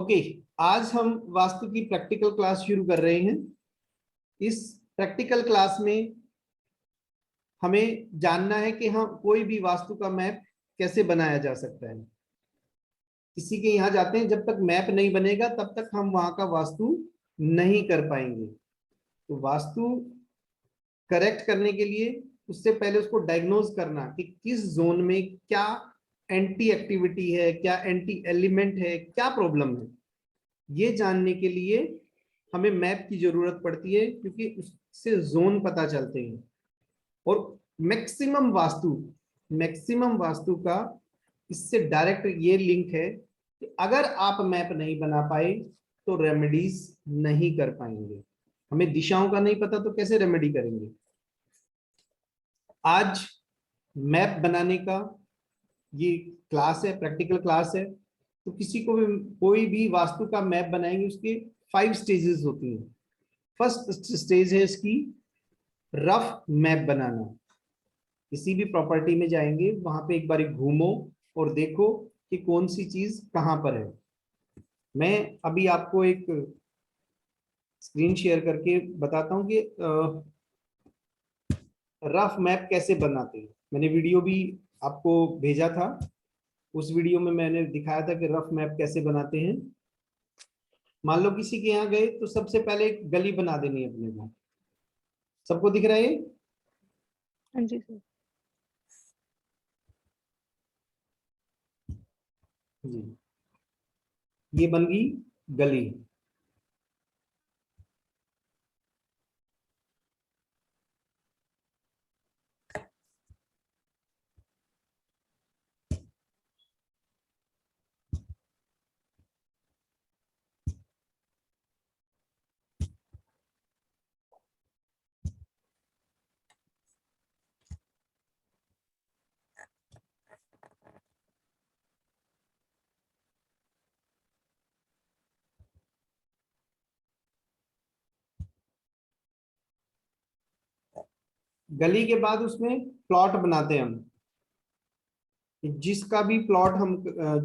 Okay, आज हम वास्तु की प्रैक्टिकल क्लास शुरू कर रहे हैं। इस प्रैक्टिकल क्लास में हमें जानना है कि हम कोई भी वास्तु का मैप कैसे बनाया जा सकता है। किसी के यहाँ जाते हैं, जब तक मैप नहीं बनेगा तब तक हम वहां का वास्तु नहीं कर पाएंगे। तो वास्तु करेक्ट करने के लिए उससे पहले उसको डायग्नोज करना कि किस जोन में क्या एंटी एक्टिविटी है, क्या एंटी एलिमेंट है, क्या प्रॉब्लम है, ये जानने के लिए हमें मैप की जरूरत पड़ती है, क्योंकि उससे जोन पता चलते हैं। और मैक्सिमम वास्तु का इससे डायरेक्ट ये लिंक है कि अगर आप मैप नहीं बना पाए तो रेमेडीज नहीं कर पाएंगे। हमें दिशाओं का नहीं पता तो कैसे रेमेडी करेंगे। आज मैप बनाने का ये क्लास है, प्रैक्टिकल क्लास है। तो किसी को भी कोई भी वास्तु का मैप बनाएंगे, उसके 5 स्टेजेस होती हैं। फर्स्ट स्टेज है इसकी रफ मैप बनाना। किसी भी प्रॉपर्टी में जाएंगे, वहां पे एक बार घूमो और देखो कि कौन सी चीज कहां पर है। मैं अभी आपको एक स्क्रीन शेयर करके बताता हूं कि रफ मैप कैसे बनाते हैं। मैंने वीडियो भी आपको भेजा था। उस वीडियो में मैंने दिखाया था कि रफ मैप कैसे बनाते हैं। मान लो किसी के यहाँ गए तो सबसे पहले एक गली बना देनी है अपने को। सबको दिख रहा है ये? हाँ जी सर। जी, ये बन गई गली। गली के बाद उसमें प्लॉट बनाते हैं हम। जिसका भी प्लॉट हम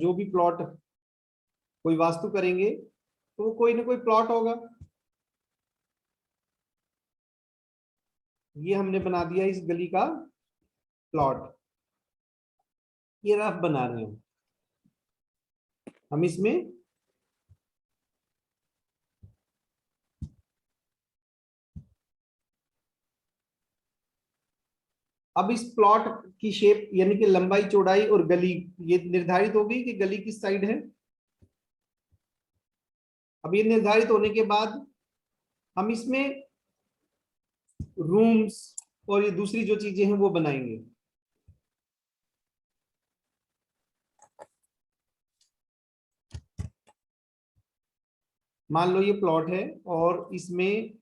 जो भी प्लॉट कोई वास्तु करेंगे तो वो कोई ना कोई प्लॉट होगा। ये हमने बना दिया इस गली का प्लॉट। ये रफ बना रहे हैं हम इसमें। अब इस प्लॉट की शेप यानी कि लंबाई, चौड़ाई और गली ये निर्धारित हो गई कि गली किस साइड है। अब ये निर्धारित होने के बाद हम इसमें रूम्स और ये दूसरी जो चीजें हैं वो बनाएंगे। मान लो ये प्लॉट है और इसमें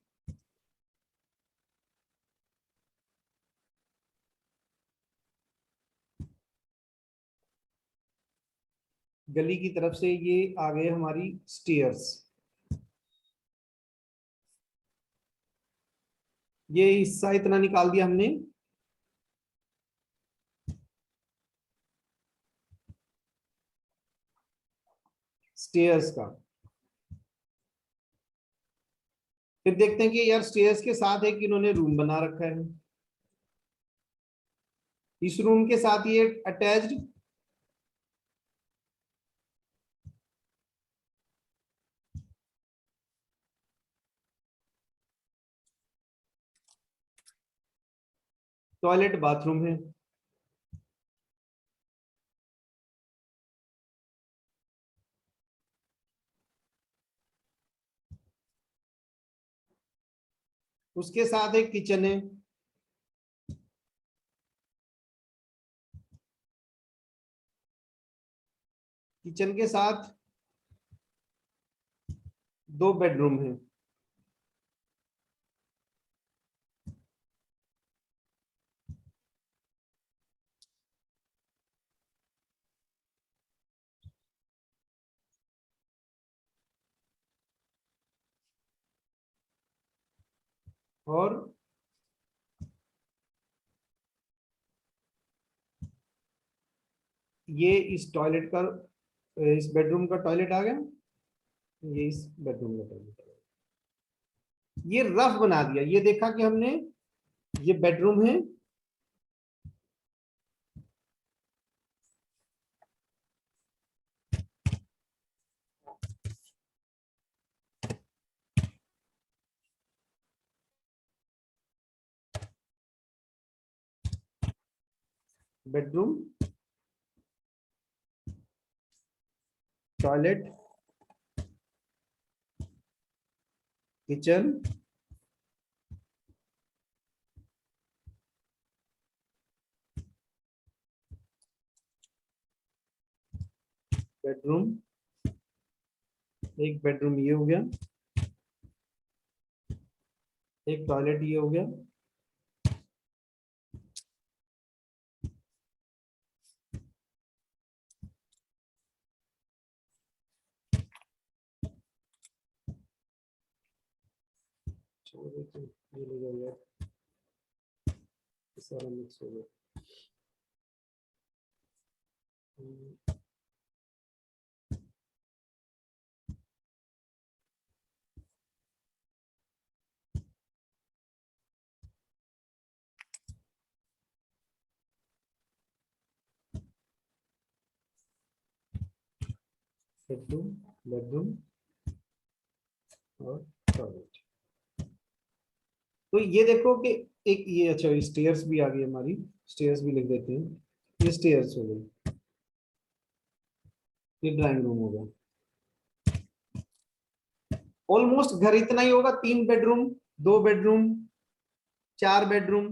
गली की तरफ से ये आ गए हमारी स्टेयर्स। ये हिस्सा इतना निकाल दिया हमने। स्टेयर्स का फिर देखते हैं कि यार स्टेयर्स के साथ एक इन्होंने रूम बना रखा है। इस रूम के साथ ये अटैच्ड टॉयलेट बाथरूम है। उसके साथ एक किचन है। किचन के साथ 2 बेडरूम है। और ये इस टॉयलेट का, इस बेडरूम का टॉयलेट आ गया। ये इस बेडरूम का perimeter है। ये रफ बना दिया, ये देखा कि हमने ये बेडरूम है, बेडरूम, टॉयलेट, किचन, बेडरूम, एक बेडरूम ये हो गया, एक टॉयलेट ये हो गया, ये ले जाओ यार, सारा मिक्स हो गया। बेडरूम, बेडरूम और टॉयलेट। तो ये देखो कि एक ये, अच्छा स्टेयर्स भी आ गई हमारी, स्टेयर्स भी लिख देते हैं, ये स्टेयर्स हो गई, ये ड्राइंग रूम होगा। ऑलमोस्ट घर इतना ही होगा, 3 बेडरूम, 2 बेडरूम, 4 बेडरूम,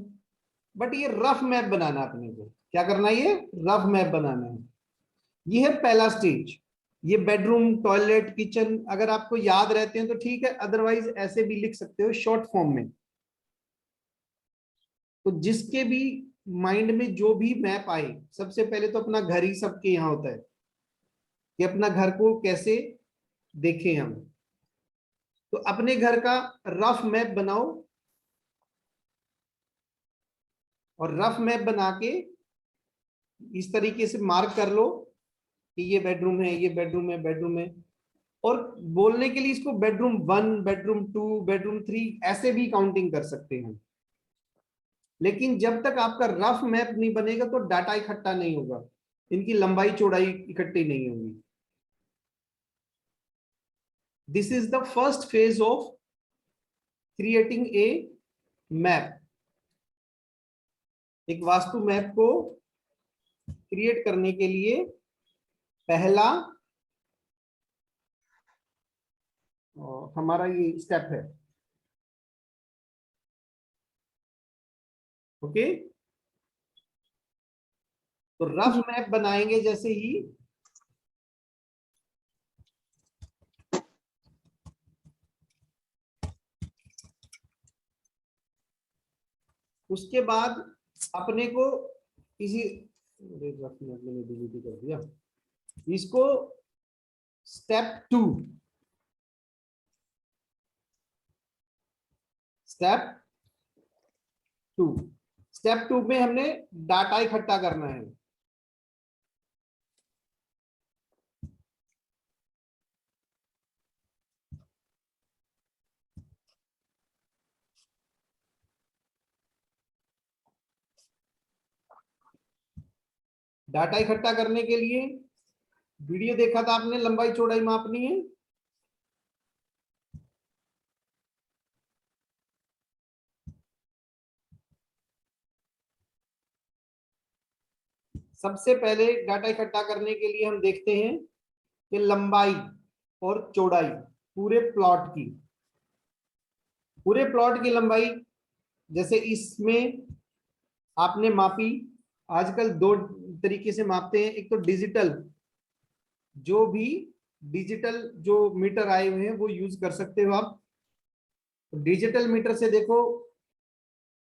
बट ये रफ मैप बनाना है अपने को। क्या करना है, ये रफ मैप बनाना है। ये है पहला स्टेज। ये बेडरूम, टॉयलेट, किचन अगर आपको याद रहते हैं तो ठीक है, अदरवाइज ऐसे भी लिख सकते हो शॉर्ट फॉर्म में। तो जिसके भी माइंड में जो भी मैप आए, सबसे पहले तो अपना घर ही सबके यहाँ होता है कि अपना घर को कैसे देखें हम। तो अपने घर का रफ मैप बनाओ, और रफ मैप बना के इस तरीके से मार्क कर लो कि ये बेडरूम है, ये बेडरूम है, बेडरूम है। और बोलने के लिए इसको बेडरूम 1, बेडरूम 2, बेडरूम 3 ऐसे भी काउंटिंग कर सकते हैं। लेकिन जब तक आपका रफ मैप नहीं बनेगा तो डाटा इकट्ठा नहीं होगा, इनकी लंबाई चौड़ाई इकट्ठी नहीं होगी। This is the first phase of creating a map. एक वास्तु मैप को क्रिएट करने के लिए पहला हमारा ये स्टेप है। ओके, तो रफ जी मैप बनाएंगे जैसे ही, उसके बाद अपने को किसी, रफ मैप मैंने डिलीट कर दिया इसको। स्टेप 2, स्टेप 2, स्टेप 2 में हमने डाटा इकट्ठा करना है। डाटा इकट्ठा करने के लिए वीडियो देखा था आपने, लंबाई चौड़ाई मापनी है। सबसे पहले डाटा इकट्ठा करने के लिए हम देखते हैं कि लंबाई और चौड़ाई पूरे प्लॉट की लंबाई, जैसे इसमें आपने मापी। आजकल 2 तरीके से मापते हैं, एक तो डिजिटल, जो भी डिजिटल जो मीटर आए हुए हैं वो यूज कर सकते हो आप। डिजिटल मीटर से देखो,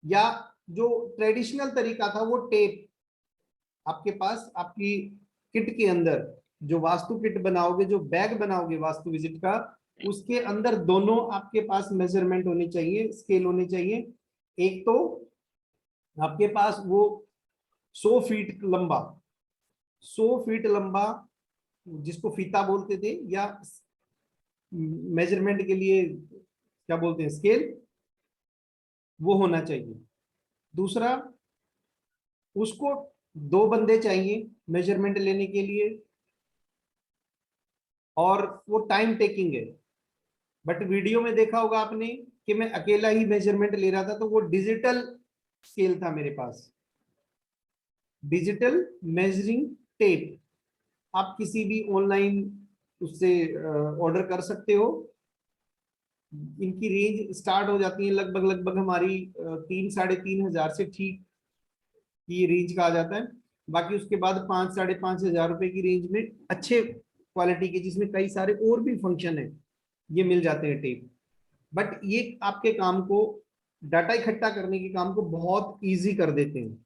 या जो ट्रेडिशनल तरीका था वो टेप, आपके पास आपकी किट के अंदर जो वास्तु किट बनाओगे, जो बैग बनाओगे वास्तु विजिट का, उसके अंदर दोनों आपके पास मेजरमेंट होने चाहिए, स्केल होने चाहिए। एक तो आपके पास वो 100 फीट लंबा, 100 फीट लंबा जिसको फीता बोलते थे, या मेजरमेंट के लिए क्या बोलते हैं, स्केल, वो होना चाहिए। दूसरा, उसको 2 बंदे चाहिए मेजरमेंट लेने के लिए, और वो टाइम टेकिंग है। बट वीडियो में देखा होगा आपने कि मैं अकेला ही मेजरमेंट ले रहा था, तो वो डिजिटल स्केल था मेरे पास, डिजिटल मेजरिंग टेप। आप किसी भी ऑनलाइन उससे ऑर्डर कर सकते हो। इनकी रेंज स्टार्ट हो जाती है लगभग लगभग हमारी 3-3.5 हजार से ठीक ये रेंज का आ जाता है। बाकी उसके बाद 5-5.5 हजार रुपए की रेंज में अच्छे क्वालिटी के, जिसमें कई सारे और भी फंक्शन है, ये मिल जाते हैं टेप। बट ये आपके काम को, डाटा इकट्ठा करने के काम को बहुत इजी कर देते हैं।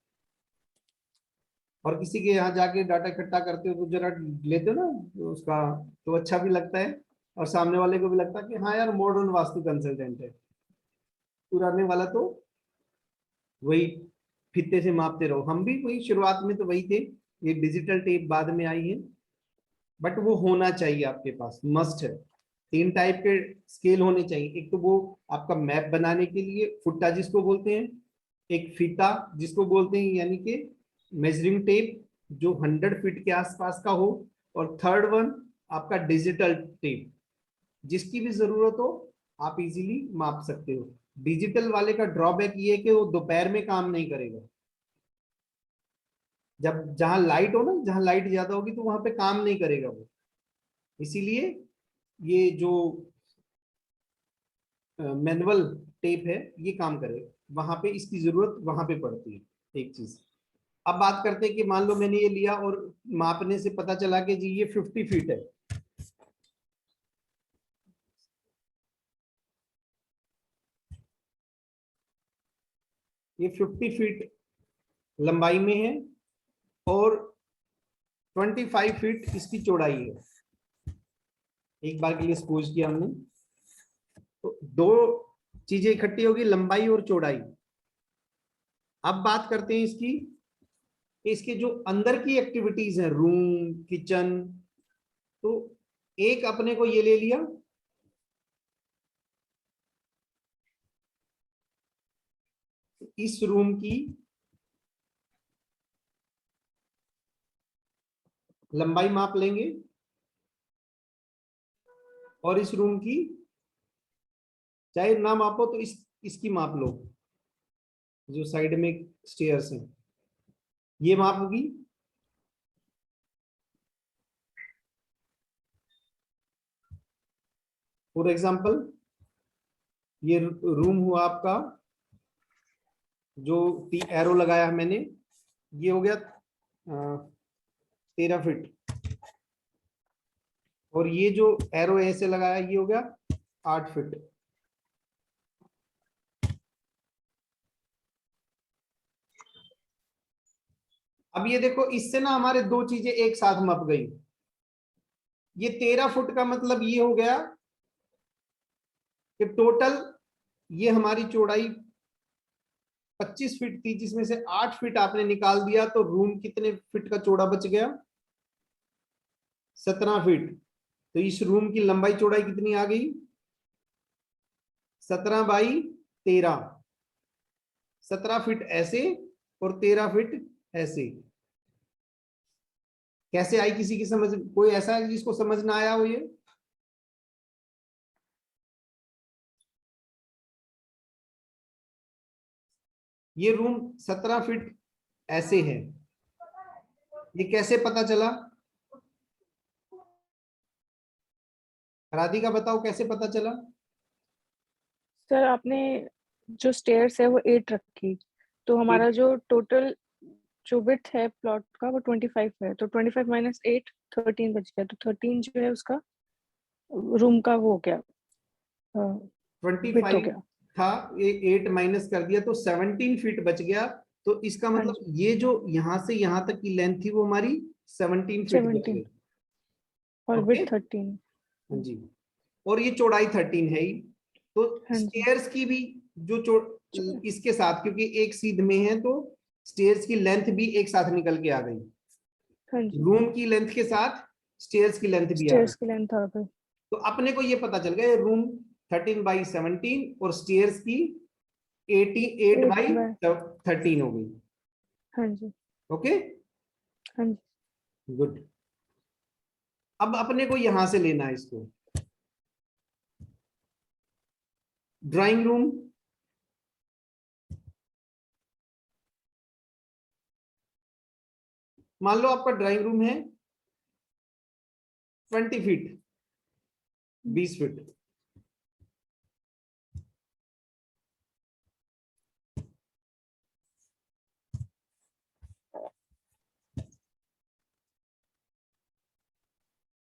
और किसी के यहाँ जाके डाटा इकट्ठा करते हो तो जरा लेते हो ना उसका, तो अच्छा भी लगता है, और सामने वाले को भी लगता है कि हाँ यार मॉडर्न वास्तु कंसल्टेंट है। पुराने वाला तो वही फीते से मापते रहो। हम भी वही शुरुआत में तो वही थे, ये डिजिटल टेप बाद में आई है। बट वो होना चाहिए आपके पास, मस्ट है। 3 टाइप के स्केल होने चाहिए। एक तो वो आपका मैप बनाने के लिए फुट्टा जिसको बोलते हैं, एक फीता जिसको बोलते हैं, यानी कि मेजरिंग टेप जो 100 फीट के आसपास का हो, और थर्ड वन आपका डिजिटल टेप, जिसकी भी जरूरत हो आप इजीली माप सकते हो। डिजिटल वाले का ड्रॉबैक ये है कि वो दोपहर में काम नहीं करेगा। जब जहां लाइट हो ना, जहां लाइट ज्यादा होगी तो वहां पे काम नहीं करेगा वो। इसीलिए ये जो मैनुअल टेप है ये काम करे, वहां पे इसकी जरूरत वहां पे पड़ती है। एक चीज, अब बात करते हैं कि मान लो मैंने ये लिया और मापने से पता चला कि जी ये 50 फीट है। ये 50 फीट लंबाई में है और 25 फीट इसकी चौड़ाई है। एक बार के लिए सपोज किया हमने, तो 2 चीजें इकट्ठी होगी, लंबाई और चौड़ाई। अब बात करते हैं इसकी, इसके जो अंदर की एक्टिविटीज है, रूम, किचन, तो एक अपने को ये ले लिया, इस रूम की लंबाई माप लेंगे और इस रूम की, चाहे ना मापो तो इसकी माप लो, जो साइड में स्टेयर्स हैं ये माप होगी। फॉर एग्जांपल ये रूम हुआ आपका, जो एरो लगाया मैंने, ये हो गया 13 फीट, और ये जो एरो ऐसे लगाया ये हो गया 8 फीट। अब ये देखो, इससे ना हमारे 2 चीजें एक साथ मप गई। ये 13 फुट का मतलब ये हो गया कि टोटल ये हमारी चौड़ाई 25 फीट थी, जिसमें से 8 फीट आपने निकाल दिया, तो रूम कितने फीट का चौड़ा बच गया? 17 फीट। तो इस रूम की लंबाई चौड़ाई कितनी आ गई? 17/13। 17 फीट ऐसे और 13 फीट ऐसे। कैसे आई किसी की समझ? कोई ऐसा है जिसको समझ ना आया हो? ये रूम 17 फीट ऐसे है, ये कैसे पता चला? राधिका बताओ कैसे पता चला? सर आपने जो स्टेयर्स है वो 8 रखी, तो हमारा जो टोटल जो विड्थ है प्लॉट का वो 25 है, तो 25 माइनस 8 13 बच गया, तो 13 जो है उसका रूम का वो हो गया, विड्थ हो 25 गया। था, ये 8 माइनस कर दिया तो 17 फीट बच गया। तो इसका हाँ मतलब जी, ये जो यहां से यहां तक की लेंथ थी वो हमारी 17 फीट बच 17 गई। और ओके, विड्थ 13। हाँ जी, और ये चौड़ाई 13 है ही। तो हाँ जी, स्टेयर्स की भी जो इसके साथ, क्योंकि एक सीध में है तो स्टेयर्स की लेंथ भी एक साथ निकल के आ गई। हाँ जी, रूम की लेंथ के साथ स्टेयर्स की लेंथ भी आ गई। स्टेयर्स की लेंथ आ गई। तो अपने को ये पता चल गया रूम 13/17 और स्टेयर्स की 88/13 हो गई। हाँ जी। ओके, हाँ जी। गुड। अब अपने को यहां से लेना है इसको, ड्राइंग रूम, मान लो आपका ड्राइंग रूम है 20 फीट, 20 फीट।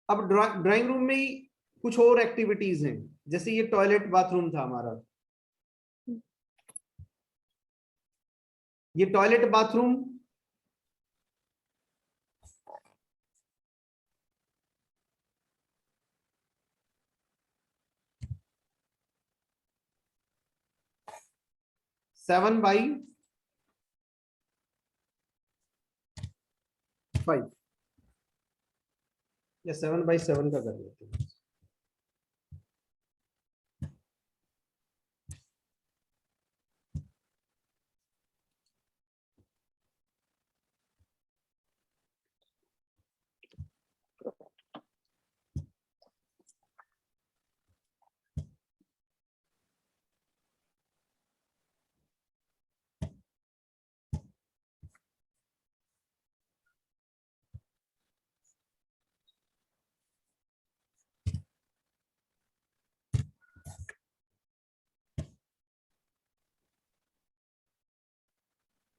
अब ड्राइंग रूम में ही कुछ और एक्टिविटीज हैं, जैसे ये टॉयलेट बाथरूम था हमारा, ये टॉयलेट बाथरूम सेवन बाई 5 या 7/7 का कर लेते हैं।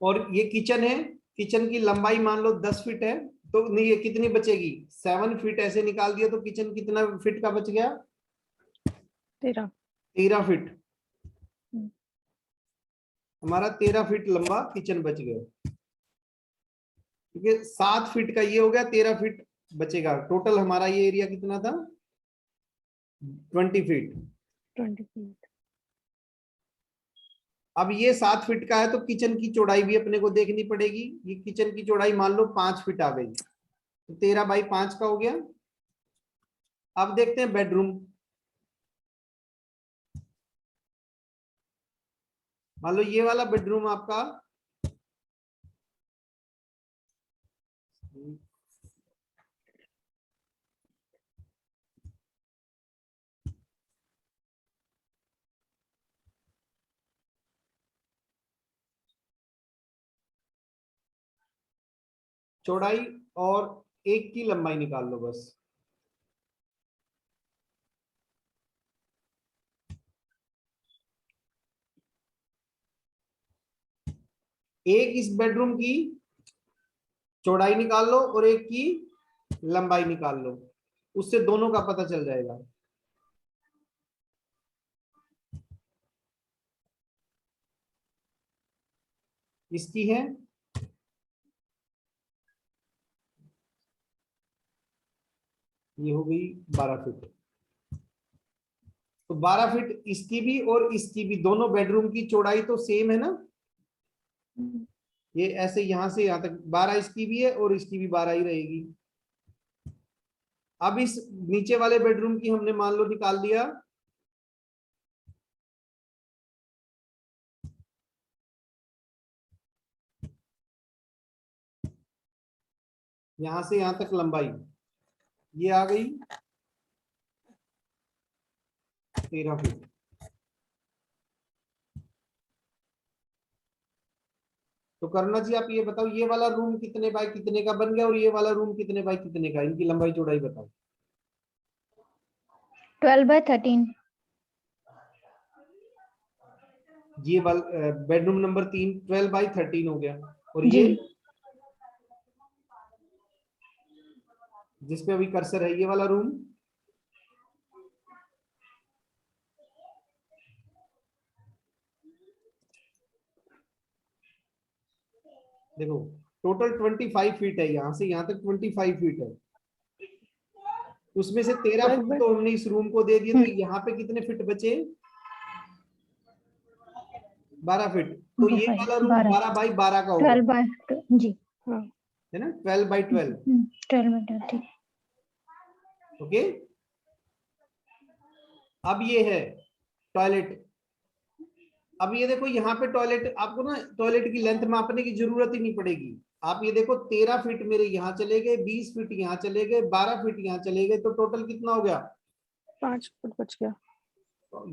और ये किचन है, किचन की लंबाई मान लो 10 फीट है, तो नहीं ये कितनी बचेगी, 7 फीट ऐसे निकाल दिया तो किचन कितना फीट का बच गया, 13 फीट। हमारा 13 फीट लंबा किचन बच गया, क्योंकि 7 फीट का ये हो गया, 13 फीट बचेगा। टोटल हमारा ये एरिया कितना था, 20 फीट। 20 फीट। अब ये 7 फीट का है तो किचन की चौड़ाई भी अपने को देखनी पड़ेगी। ये किचन की चौड़ाई मान लो 5 फीट आ गई, तो 13/5 का हो गया। अब देखते हैं बेडरूम, मान लो ये वाला बेडरूम आपका चौड़ाई और एक की लंबाई निकाल लो बस। एक इस बेडरूम की चौड़ाई निकाल लो और एक की लंबाई निकाल लो, उससे दोनों का पता चल जाएगा। इसकी है ये हो गई 12 फीट, तो 12 फीट इसकी भी और इसकी भी, दोनों बेडरूम की चौड़ाई तो सेम है ना। ये ऐसे यहां से यहां तक 12 इसकी भी है और इसकी भी 12 ही रहेगी। अब इस नीचे वाले बेडरूम की हमने मान लो निकाल दिया, यहां से यहां तक लंबाई ये आ गई 13 फीट। तो करना चाहिए, आप ये बताओ ये वाला रूम कितने बाय कितने का बन गया और ये वाला रूम कितने बाय कितने का, इनकी लंबाई चौड़ाई बताओ। 12/13। ये बेडरूम नंबर 3 12/13 हो गया, और जी। ये जिसपे अभी कर्सर है ये वाला रूम देखो टोटल 25 फीट है, यहां से यहां तक 25 फीट है, उसमें से 13 फीट तो हमने इस रूम को दे दिए, तो यहाँ पे कितने फीट बचे, 12 फीट। तो ये वाला रूम 12/12 का होगा, 12/2 जी है ना, 12/12। 12/12 ठीक। ओके, अब ये है टॉयलेट। अब ये देखो यहाँ पे टॉयलेट, आपको ना टॉयलेट की लेंथ मापने की जरूरत ही नहीं पड़ेगी। आप ये देखो 13 फीट मेरे यहाँ चले गए, 20 फीट यहाँ चले गए, 12 फीट यहाँ चले गए, तो टोटल कितना हो गया? 5 फुट बच गया।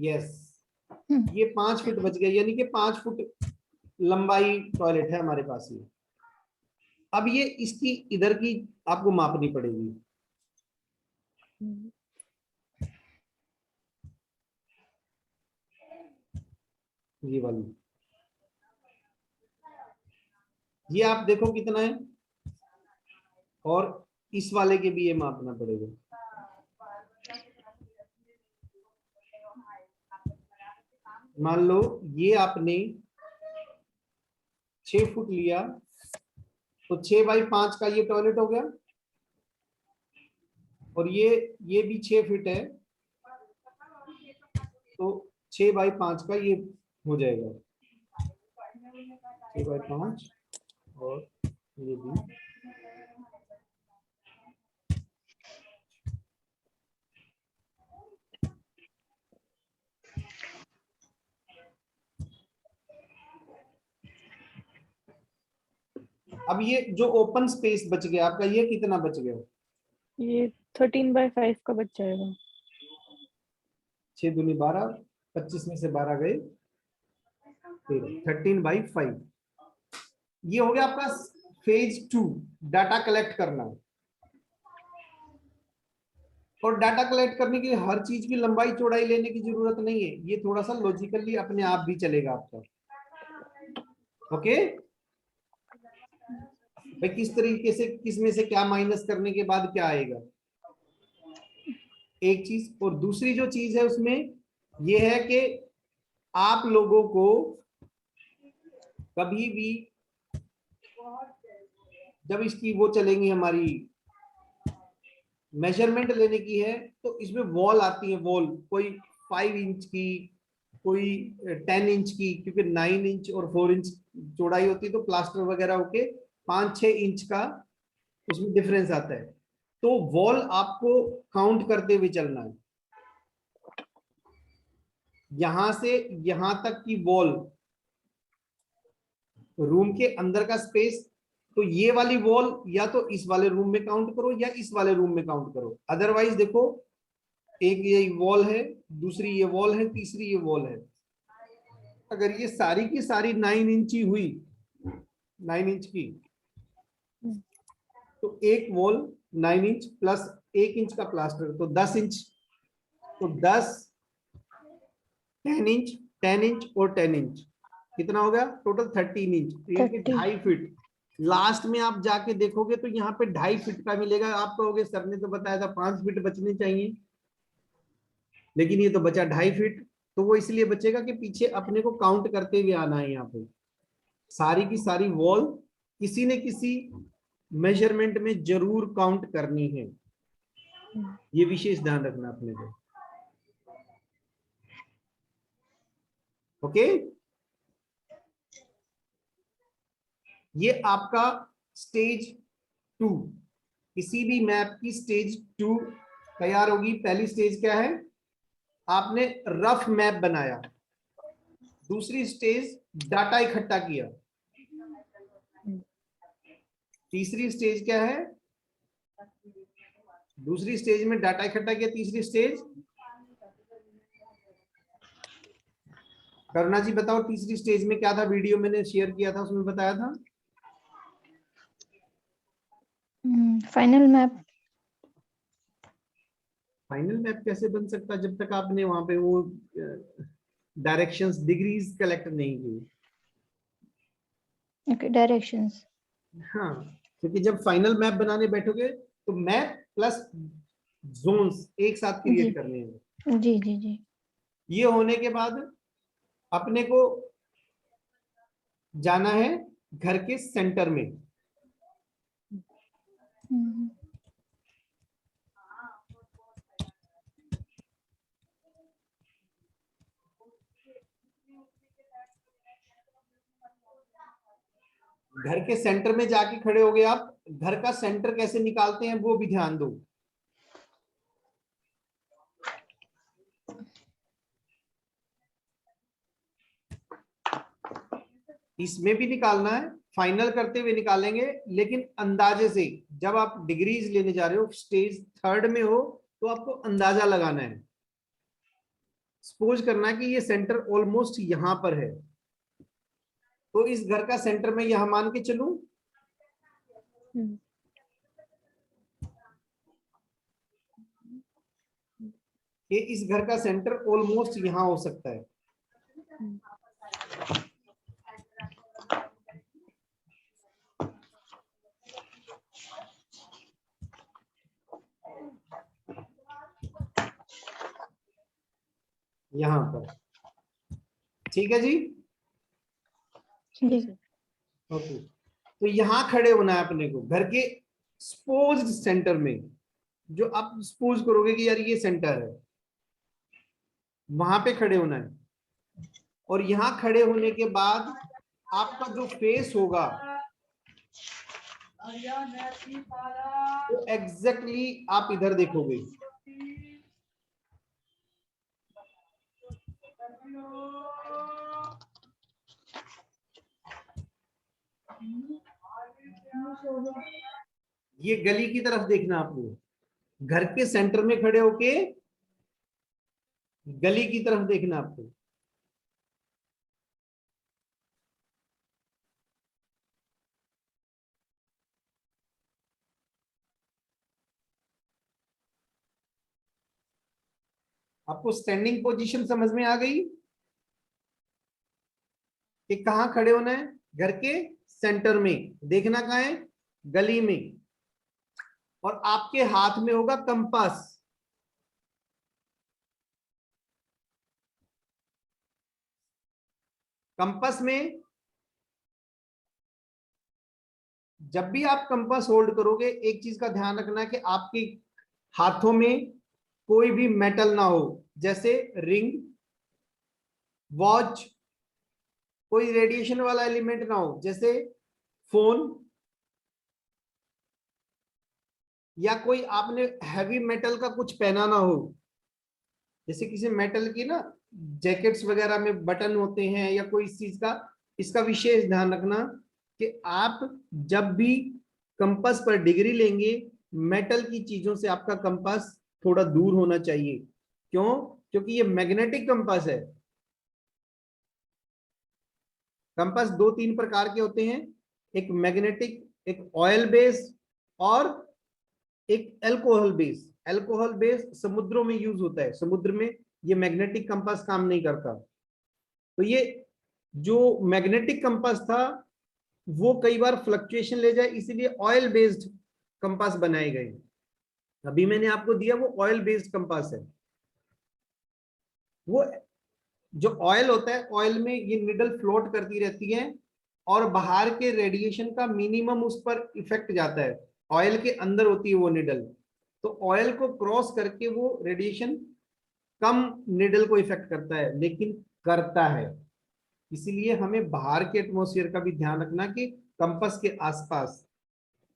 यस, ये 5 फीट बच गया, यानी कि 5 फुट लंबाई टॉयलेट है हमारे पास ये। अब ये इसकी इधर की आपको मापनी पड़ेगी, ये वाली। ये आप देखो कितना है, और इस वाले के भी ये मापना पड़ेगा। मान लो ये आपने 6 फुट लिया, तो 6 बाई 5 का ये टॉयलेट हो गया, और ये भी 6 फीट है, तो 6 बाई 5 का ये हो जाएगा, 6 बाई 5, और ये भी। अब ये जो ओपन स्पेस बच गया आपका, ये कितना बच गया? ये 13/5 का बच जाएगा। 6 दूनी 12, 25 में से 12 गए 13/5। ये हो गया आपका फेज 2, डाटा कलेक्ट करना। और डाटा कलेक्ट करने के लिए हर चीज की लंबाई चौड़ाई लेने की जरूरत नहीं है, ये थोड़ा सा लॉजिकली अपने आप भी चलेगा आपका। ओके भाई, किस तरीके से किस में से क्या माइनस करने के बाद क्या आएगा, एक चीज। और दूसरी जो चीज है उसमें ये है कि आप लोगों को कभी भी जब इसकी वो चलेंगी हमारी मेजरमेंट लेने की है, तो इसमें वॉल आती है, वॉल कोई 5 इंच की, कोई 10 इंच की, क्योंकि 9 इंच और 4 इंच चौड़ाई होती है, तो प्लास्टर वगैरह होके 5-6 इंच का उसमें डिफरेंस आता है। तो वॉल आपको काउंट करते हुए चलना है, यहां से यहां तक की वॉल, रूम के अंदर का स्पेस, तो ये वाली वॉल या तो इस वाले रूम में काउंट करो या इस वाले रूम में काउंट करो। अदरवाइज देखो, एक ये वॉल है, दूसरी ये वॉल है, तीसरी ये वॉल है, अगर ये सारी की सारी 9 इंची हुई, 9 इंच की, तो एक वॉल 9 इंच प्लस 1 इंच का प्लास्टर, तो 10 इंच, तो 10, 10 इंच, 10 इंच और 10 इंच, कितना हो गया टोटल? 13 इंच, तो ये 2.5 फीट। लास्ट में आप जाके देखोगे तो यहाँ पे 2.5 फीट का मिलेगा। आप कहोगे सर ने तो बताया था 5 फीट बचने चाहिए, लेकिन ये तो बचा 2.5 फीट। तो वो इसलिए बचेगा कि पीछे अपने को काउंट करते हुए आना है। यहाँ पे सारी की सारी वॉल किसी न किसी मेजरमेंट में जरूर काउंट करनी है, ये विशेष ध्यान रखना अपने को। ओके, ये आपका स्टेज 2, किसी भी मैप की स्टेज 2 तैयार होगी। पहली स्टेज क्या है? आपने रफ मैप बनाया। दूसरी स्टेज डाटा इकट्ठा किया। तीसरी स्टेज क्या है? दूसरी स्टेज में डाटा इकट्ठा किया, तीसरी स्टेज, करुणा जी बताओ तीसरी स्टेज में क्या था? वीडियो मैंने शेयर किया था, उसमें बताया था। Final map. फाइनल मैप कैसे बन सकता जब तक आपने वहां पे वो डायरेक्शंस, डिग्रीज कलेक्ट नहीं की? Okay, directions. हाँ, क्योंकि जब फाइनल मैप बनाने बैठोगे तो मैप प्लस जोन्स एक साथ क्रिएट करने हैं। जी जी जी। ये होने के बाद अपने को जाना है घर के सेंटर में। घर के सेंटर में जाके खड़े हो गए आप। घर का सेंटर कैसे निकालते हैं वो भी ध्यान दो। इसमें भी निकालना है, फाइनल करते हुए निकालेंगे, लेकिन अंदाजे से। जब आप डिग्रीज लेने जा रहे हो, स्टेज 3rd में हो, तो आपको अंदाजा लगाना है। सपोज करना है कि ये सेंटर ऑलमोस्ट यहां पर है, तो इस घर का सेंटर में यहां मान के चलूं, कि इस घर का सेंटर ऑलमोस्ट यहां हो सकता है। यहां पर, ठीक है जी। जी ओके, तो यहां खड़े होना है अपने को, घर के सपोज्ड सेंटर में। जो आप सपोज करोगे कि यार ये सेंटर है, वहां पे खड़े होना है। और यहां खड़े होने के बाद आपका जो फेस होगा वो एग्जैक्टली आप इधर देखोगे। ये गली की तरफ देखना आपको, घर के सेंटर में खड़े होके गली की तरफ देखना आपको। आपको स्टैंडिंग पोजीशन समझ में आ गई कि कहां खड़े होना है? घर के सेंटर में। देखना कहां है? गली में। और आपके हाथ में होगा कंपास। कंपास में जब भी आप कंपास होल्ड करोगे, एक चीज का ध्यान रखना कि आपके हाथों में कोई भी मेटल ना हो, जैसे रिंग, वॉच। कोई रेडिएशन वाला एलिमेंट ना हो, जैसे फोन, या कोई आपने हैवी मेटल का कुछ पहना ना हो। जैसे किसी मेटल की ना जैकेट्स वगैरह में बटन होते हैं, या कोई इस चीज का, इसका विशेष ध्यान रखना कि आप जब भी कंपास पर डिग्री लेंगे, मेटल की चीजों से आपका कंपास थोड़ा दूर होना चाहिए। क्यों? क्योंकि ये मैग्नेटिक कंपास है। कंपास 2-3 प्रकार के होते हैं, एक मैग्नेटिक, एक ऑयल बेस्ड, और एक अल्कोहल बेस। अल्कोहल बेस समुद्रों में यूज होता है, समुद्र में ये मैग्नेटिक कंपास काम नहीं करता। तो ये जो मैग्नेटिक कंपास था वो कई बार फ्लक्चुएशन ले जाए, इसीलिए ऑयल बेस्ड कंपास बनाए गए। अभी मैंने आपको दिया वो ऑयल बेस्ड कंपास है। वो जो ऑयल होता है, ऑयल में ये निडल फ्लोट करती रहती है, और बाहर के रेडिएशन का मिनिमम उस पर इफेक्ट जाता है। ऑयल के अंदर होती है वो निडल, तो ऑयल को क्रॉस करके वो रेडिएशन कम निडल को इफेक्ट करता है, लेकिन करता है। इसीलिए हमें बाहर के एटमॉस्फेयर का भी ध्यान रखना कि कंपास के आसपास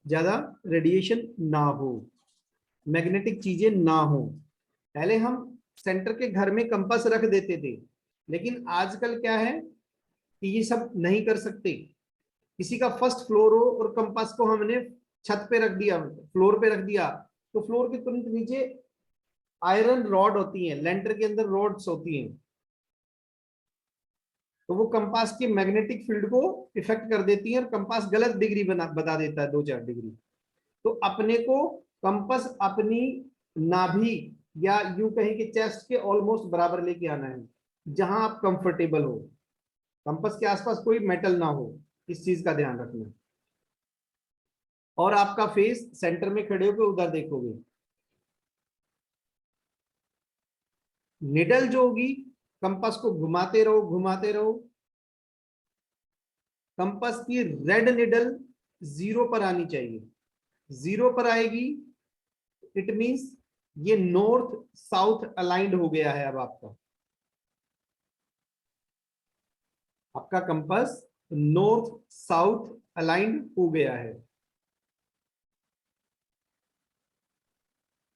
ज्यादा रेडिएशन ना हो, मैग्नेटिक चीजें ना हो। पहले हम सेंटर के घर में कंपास रख देते थे, लेकिन आजकल क्या है कि ये सब नहीं कर सकते। किसी का फर्स्ट फ्लोर हो और कंपास को हमने छत पे रख दिया, फ्लोर पे रख दिया, तो फ्लोर के तुरंत नीचे आयरन रॉड होती हैं, लेंटर के अंदर रॉड्स होती हैं, तो वो कंपास के मैग्नेटिक फील्ड को इफेक्ट कर देती है, और कंपास गलत डिग्री बता देता है, 2-4 डिग्री। तो अपने को कंपास अपनी नाभि, या यूं कहें कि चेस्ट के ऑलमोस्ट बराबर लेके आना है, जहां आप कंफर्टेबल हो। कंपास के आसपास कोई मेटल ना हो, इस चीज का ध्यान रखना। और आपका फेस सेंटर में खड़े होकर उधर देखोगे। निडल जो होगी, कंपास को घुमाते रहो घुमाते रहो। कंपास की रेड निडल 0 पर आनी चाहिए। 0 पर आएगी, इट मींस ये नॉर्थ साउथ अलाइंड हो गया है। अब आपका कंपास नॉर्थ साउथ अलाइंड हो गया है।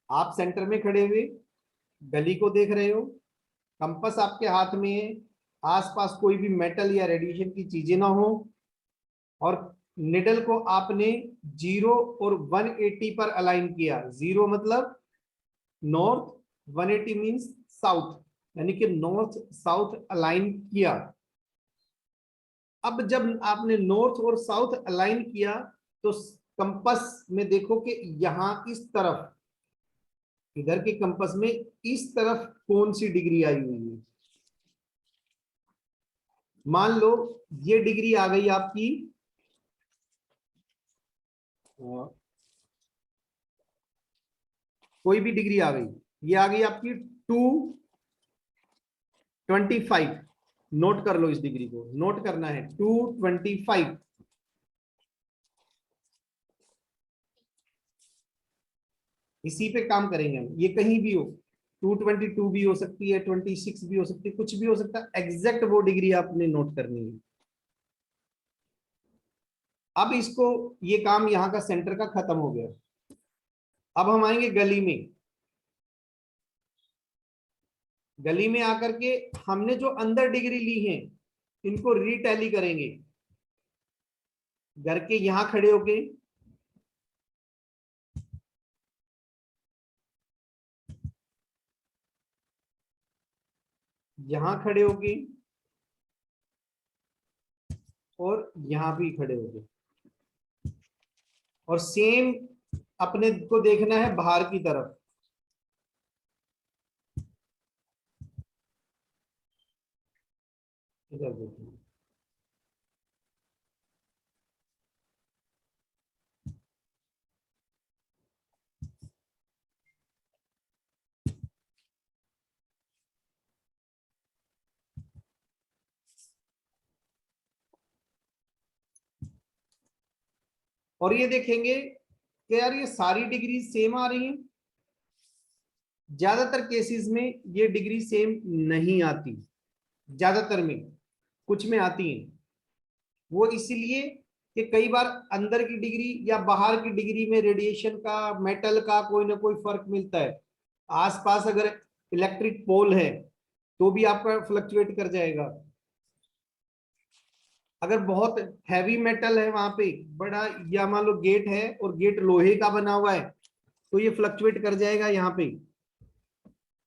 आप सेंटर में खड़े हुए गली को देख रहे हो, कंपास आपके हाथ में है, आसपास कोई भी मेटल या रेडिएशन की चीजें ना हो, और निडल को आपने 0 और 180 पर अलाइन किया। 0 मतलब नॉर्थ, 180 मींस साउथ, यानी कि नॉर्थ साउथ अलाइन किया। अब जब आपने नॉर्थ और साउथ अलाइन किया तो कंपास में देखो कि यहां इस तरफ, इधर के कंपास में इस तरफ कौन सी डिग्री आई हुई है। मान लो ये डिग्री आ गई आपकी, कोई भी डिग्री आ गई, ये आ गई आपकी 225। नोट कर लो, इस डिग्री को नोट करना है, 225। इसी पे काम करेंगे हम, ये कहीं भी हो, 222 भी हो सकती है, 26 भी हो सकती है, कुछ भी हो सकता है, एग्जैक्ट वो डिग्री आपने नोट करनी है। अब इसको, ये काम यहाँ का सेंटर का खत्म हो गया। अब हम आएंगे गली में। गली में आकर के हमने जो अंदर डिग्री ली है इनको रीटैली करेंगे। घर के यहां खड़े होके यहां खड़े होके और यहां भी खड़े होके, और सेम अपने को देखना है बाहर की तरफ। इधर देखिए, और ये देखेंगे कि यार ये सारी डिग्री सेम आ रही है। ज्यादातर केसेस में ये डिग्री सेम नहीं आती, ज्यादातर में, कुछ में आती है। वो इसीलिए कि कई बार अंदर की डिग्री या बाहर की डिग्री में रेडिएशन का, मेटल का कोई ना कोई फर्क मिलता है। आसपास अगर इलेक्ट्रिक पोल है तो भी आपका फ्लक्चुएट कर जाएगा। अगर बहुत हैवी मेटल है वहां पे बड़ा, या मान लो गेट है और गेट लोहे का बना हुआ है, तो ये फ्लक्चुएट कर जाएगा यहाँ पे।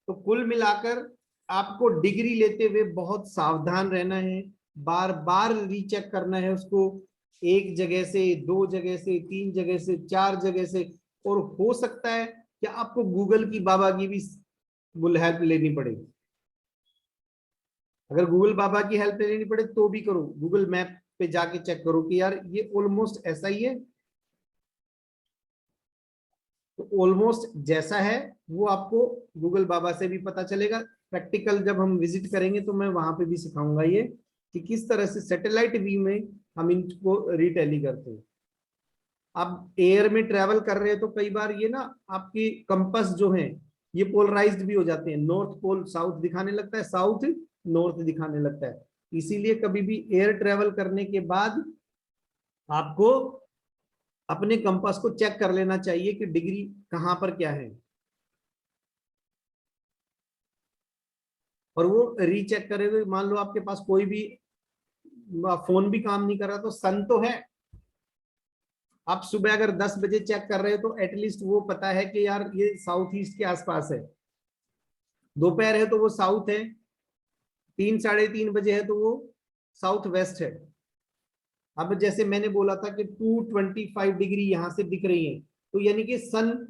तो कुल मिलाकर आपको डिग्री लेते हुए बहुत सावधान रहना है, बार बार रीचेक करना है उसको, एक जगह से, दो जगह से, तीन जगह से, चार जगह से। और हो सकता है कि आपको गूगल की बाबा की भी हेल्प लेनी पड़े। अगर गूगल बाबा की हेल्प लेनी पड़े तो भी करो, गूगल मैप पे जाके चेक करो कि यार ये ऑलमोस्ट ऐसा ही है। तो ऑलमोस्ट जैसा है वो आपको गूगल बाबा से भी पता चलेगा। प्रैक्टिकल जब हम विजिट करेंगे तो मैं वहां पे भी सिखाऊंगा ये कि किस तरह से सैटेलाइट व्यू में हम इनको रिटैली करते हैं। आप एयर में ट्रेवल कर रहे हैं तो कई बार ये ना आपकी कंपास जो है ये पोलराइज्ड भी हो जाते हैं, नॉर्थ पोल साउथ दिखाने लगता है, साउथ नॉर्थ दिखाने लगता है। इसीलिए कभी भी एयर ट्रेवल करने के बाद आपको अपने कंपास को चेक कर लेना चाहिए कि डिग्री कहां पर क्या है, और वो रीचेक करे हुए। मान लो आपके पास कोई भी फोन भी काम नहीं कर रहा तो सन तो है, आप सुबह अगर 10 बजे चेक कर रहे हो तो एटलीस्ट वो पता है कि यार ये साउथ ईस्ट के आसपास है। दोपहर है तो वो साउथ है, 3 साढ़े 3 बजे है तो वो साउथ वेस्ट है। अब जैसे मैंने बोला था कि 225 डिग्री यहां से दिख रही है, तो यानी कि सन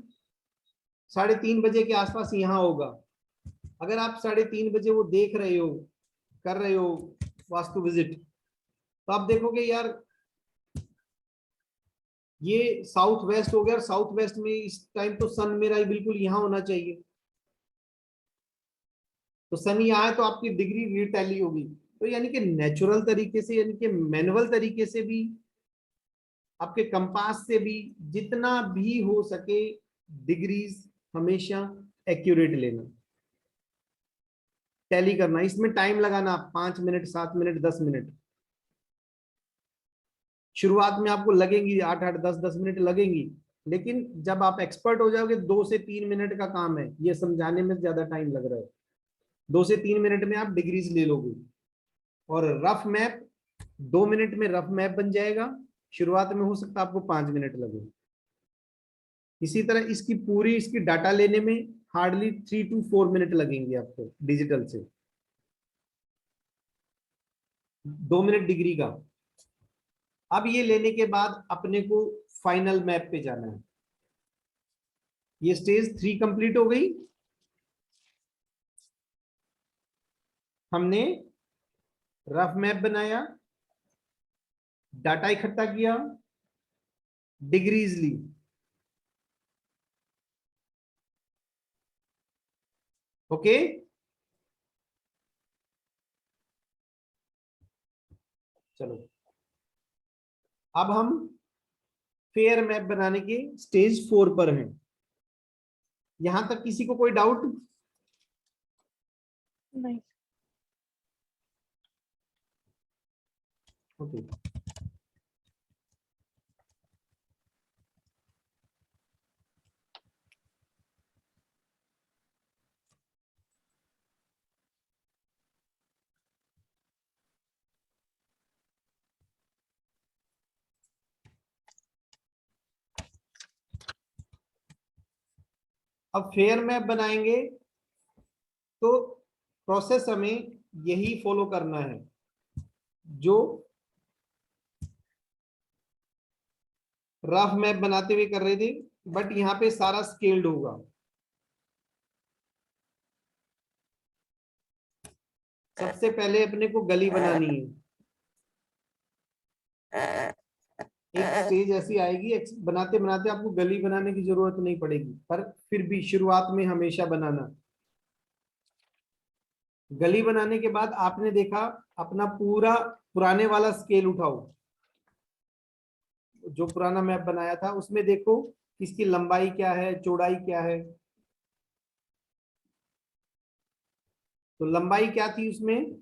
3:30 बजे के आसपास यहाँ होगा। अगर आप 3:30 बजे वो देख रहे हो, कर रहे हो वास्तु विजिट, तो आप देखोगे यार ये साउथ वेस्ट हो गया, और साउथ वेस्ट में इस टाइम तो सन मेरा बिल्कुल यहाँ होना चाहिए। तो सन यहाँ है तो आपकी डिग्री रिटैली होगी। तो यानी कि नेचुरल तरीके से, यानी कि मैनुअल तरीके से भी, आपके कंपास से भी, जितना भी हो सके डिग्रीज हमेशा एक्यूरेट लेना, टैली करना। इसमें टाइम लगाना 5 मिनट, 7 मिनट, 10 मिनट। शुरुआत में आपको लगेंगी 8-8, 10-10 मिनट लगेंगी, लेकिन जब आप एक्सपर्ट हो जाओगे 2 से 3 मिनट का काम है, ये समझाने में ज्यादा टाइम लग रहा है। 2 से 3 मिनट में आप डिग्रीज ले लोगे। और रफ मैप 2 मिनट में रफ मैप बन जाएगा। शुरुआत में हो सकता है आपको 5 मिनट लगे। इसी तरह इसकी डाटा लेने में हार्डली 3 to 4 मिनट लगेंगे आपको डिजिटल से। 2 मिनट डिग्री का। अब ये लेने के बाद अपने को फाइनल मैप पे जाना है। ये स्टेज 3 कंप्लीट हो गई। हमने रफ मैप बनाया, डाटा इकट्ठा किया, डिग्रीज ली। ओके, चलो अब हम फेयर मैप बनाने के स्टेज 4 पर हैं। यहां तक किसी को कोई डाउट? नहीं। ओके, अब फेयर मैप बनाएंगे तो प्रोसेस हमें यही फॉलो करना है जो रफ मैप बनाते हुए कर रहे थे, बट यहां पे सारा स्केल्ड होगा। सबसे पहले अपने को गली बनानी है। एक स्टेज ऐसी आएगी, बनाते बनाते आपको गली बनाने की जरूरत नहीं पड़ेगी, पर फिर भी शुरुआत में हमेशा बनाना। गली बनाने के बाद आपने देखा अपना पूरा पुराने वाला स्केल उठाओ, जो पुराना मैप बनाया था उसमें देखो इसकी लंबाई क्या है, चौड़ाई क्या है। तो लंबाई क्या थी उसमें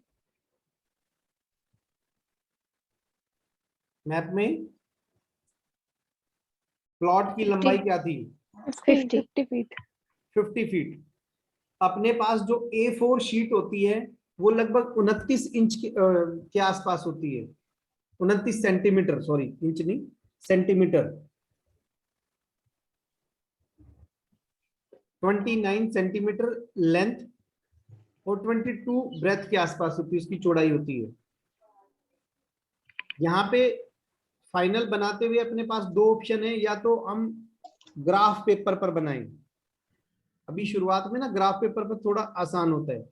मैप में? प्लॉट की लंबाई क्या थी? 50 फीट। 50 फीट। अपने पास जो A4 शीट होती है वो लगभग 29 इंच के आसपास होती है। 29 सेंटीमीटर, सॉरी इंच नहीं, सेंटीमीटर। 29 सेंटीमीटर लेंथ और 22 ब्रेथ के आसपास होती है, उसकी चौड़ाई होती है। यहाँ पे फाइनल बनाते हुए अपने पास 2 ऑप्शन है, या तो हम ग्राफ पेपर पर बनाएं। अभी शुरुआत में ना ग्राफ पेपर पर थोड़ा आसान होता है,